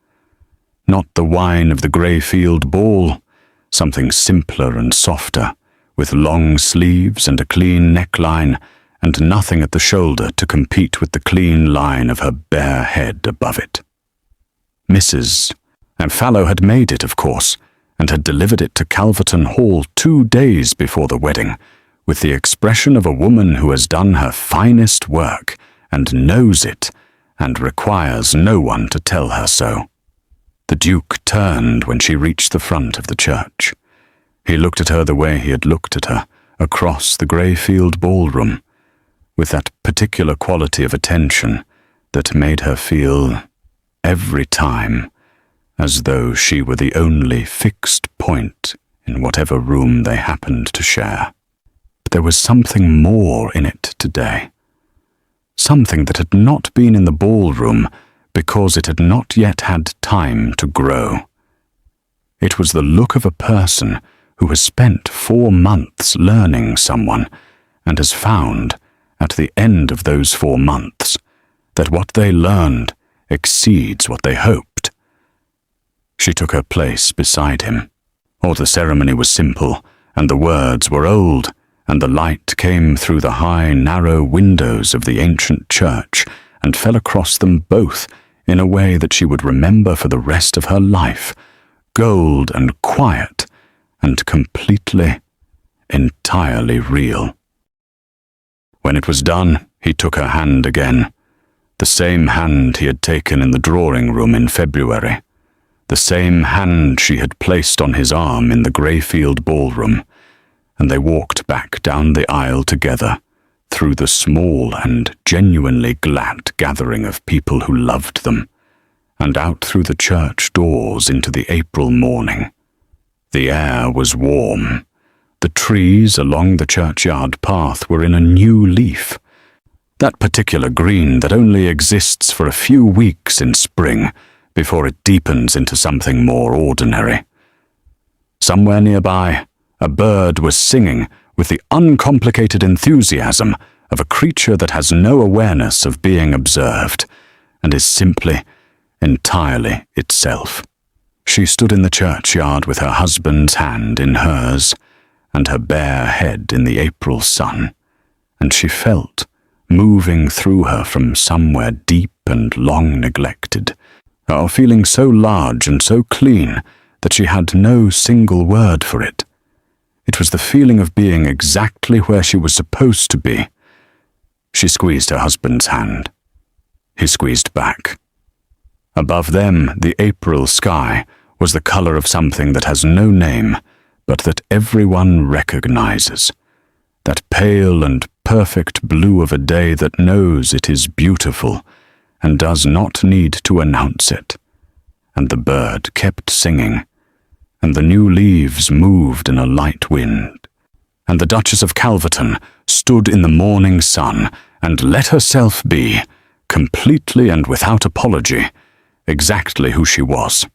not the wine of the Greyfield ball, something simpler and softer, with long sleeves and a clean neckline, and nothing at the shoulder to compete with the clean line of her bare head above it. Mrs. and Fallow had made it, of course, and had delivered it to Calverton Hall 2 days before the wedding, with the expression of a woman who has done her finest work and knows it, and requires no one to tell her so. The Duke turned when she reached the front of the church. He looked at her the way he had looked at her, across the Greyfield ballroom, with that particular quality of attention that made her feel, every time, as though she were the only fixed point in whatever room they happened to share. But there was something more in it today, something that had not been in the ballroom because it had not yet had time to grow. It was the look of a person who has spent 4 months learning someone and has found, at the end of those 4 months, that what they learned exceeds what they hoped. She took her place beside him. Oh, the ceremony was simple, and the words were old, and the light came through the high, narrow windows of the ancient church and fell across them both in a way that she would remember for the rest of her life, gold and quiet and completely, entirely real. When it was done, he took her hand again, the same hand he had taken in the drawing room in February, the same hand she had placed on his arm in the Greyfield ballroom, and they walked back down the aisle together, through the small and genuinely glad gathering of people who loved them, and out through the church doors into the April morning. The air was warm. The trees along the churchyard path were in a new leaf, that particular green that only exists for a few weeks in spring before it deepens into something more ordinary. Somewhere nearby, a bird was singing with the uncomplicated enthusiasm of a creature that has no awareness of being observed and is simply, entirely itself. She stood in the churchyard with her husband's hand in hers and her bare head in the April sun, and she felt, moving through her from somewhere deep and long neglected, a feeling so large and so clean that she had no single word for it. It was the feeling of being exactly where she was supposed to be. She squeezed her husband's hand. He squeezed back. Above them, the April sky was the color of something that has no name, but that everyone recognizes. That pale and perfect blue of a day that knows it is beautiful and does not need to announce it. And the bird kept singing, and the new leaves moved in a light wind. And the Duchess of Calverton stood in the morning sun and let herself be, completely and without apology, exactly who she was.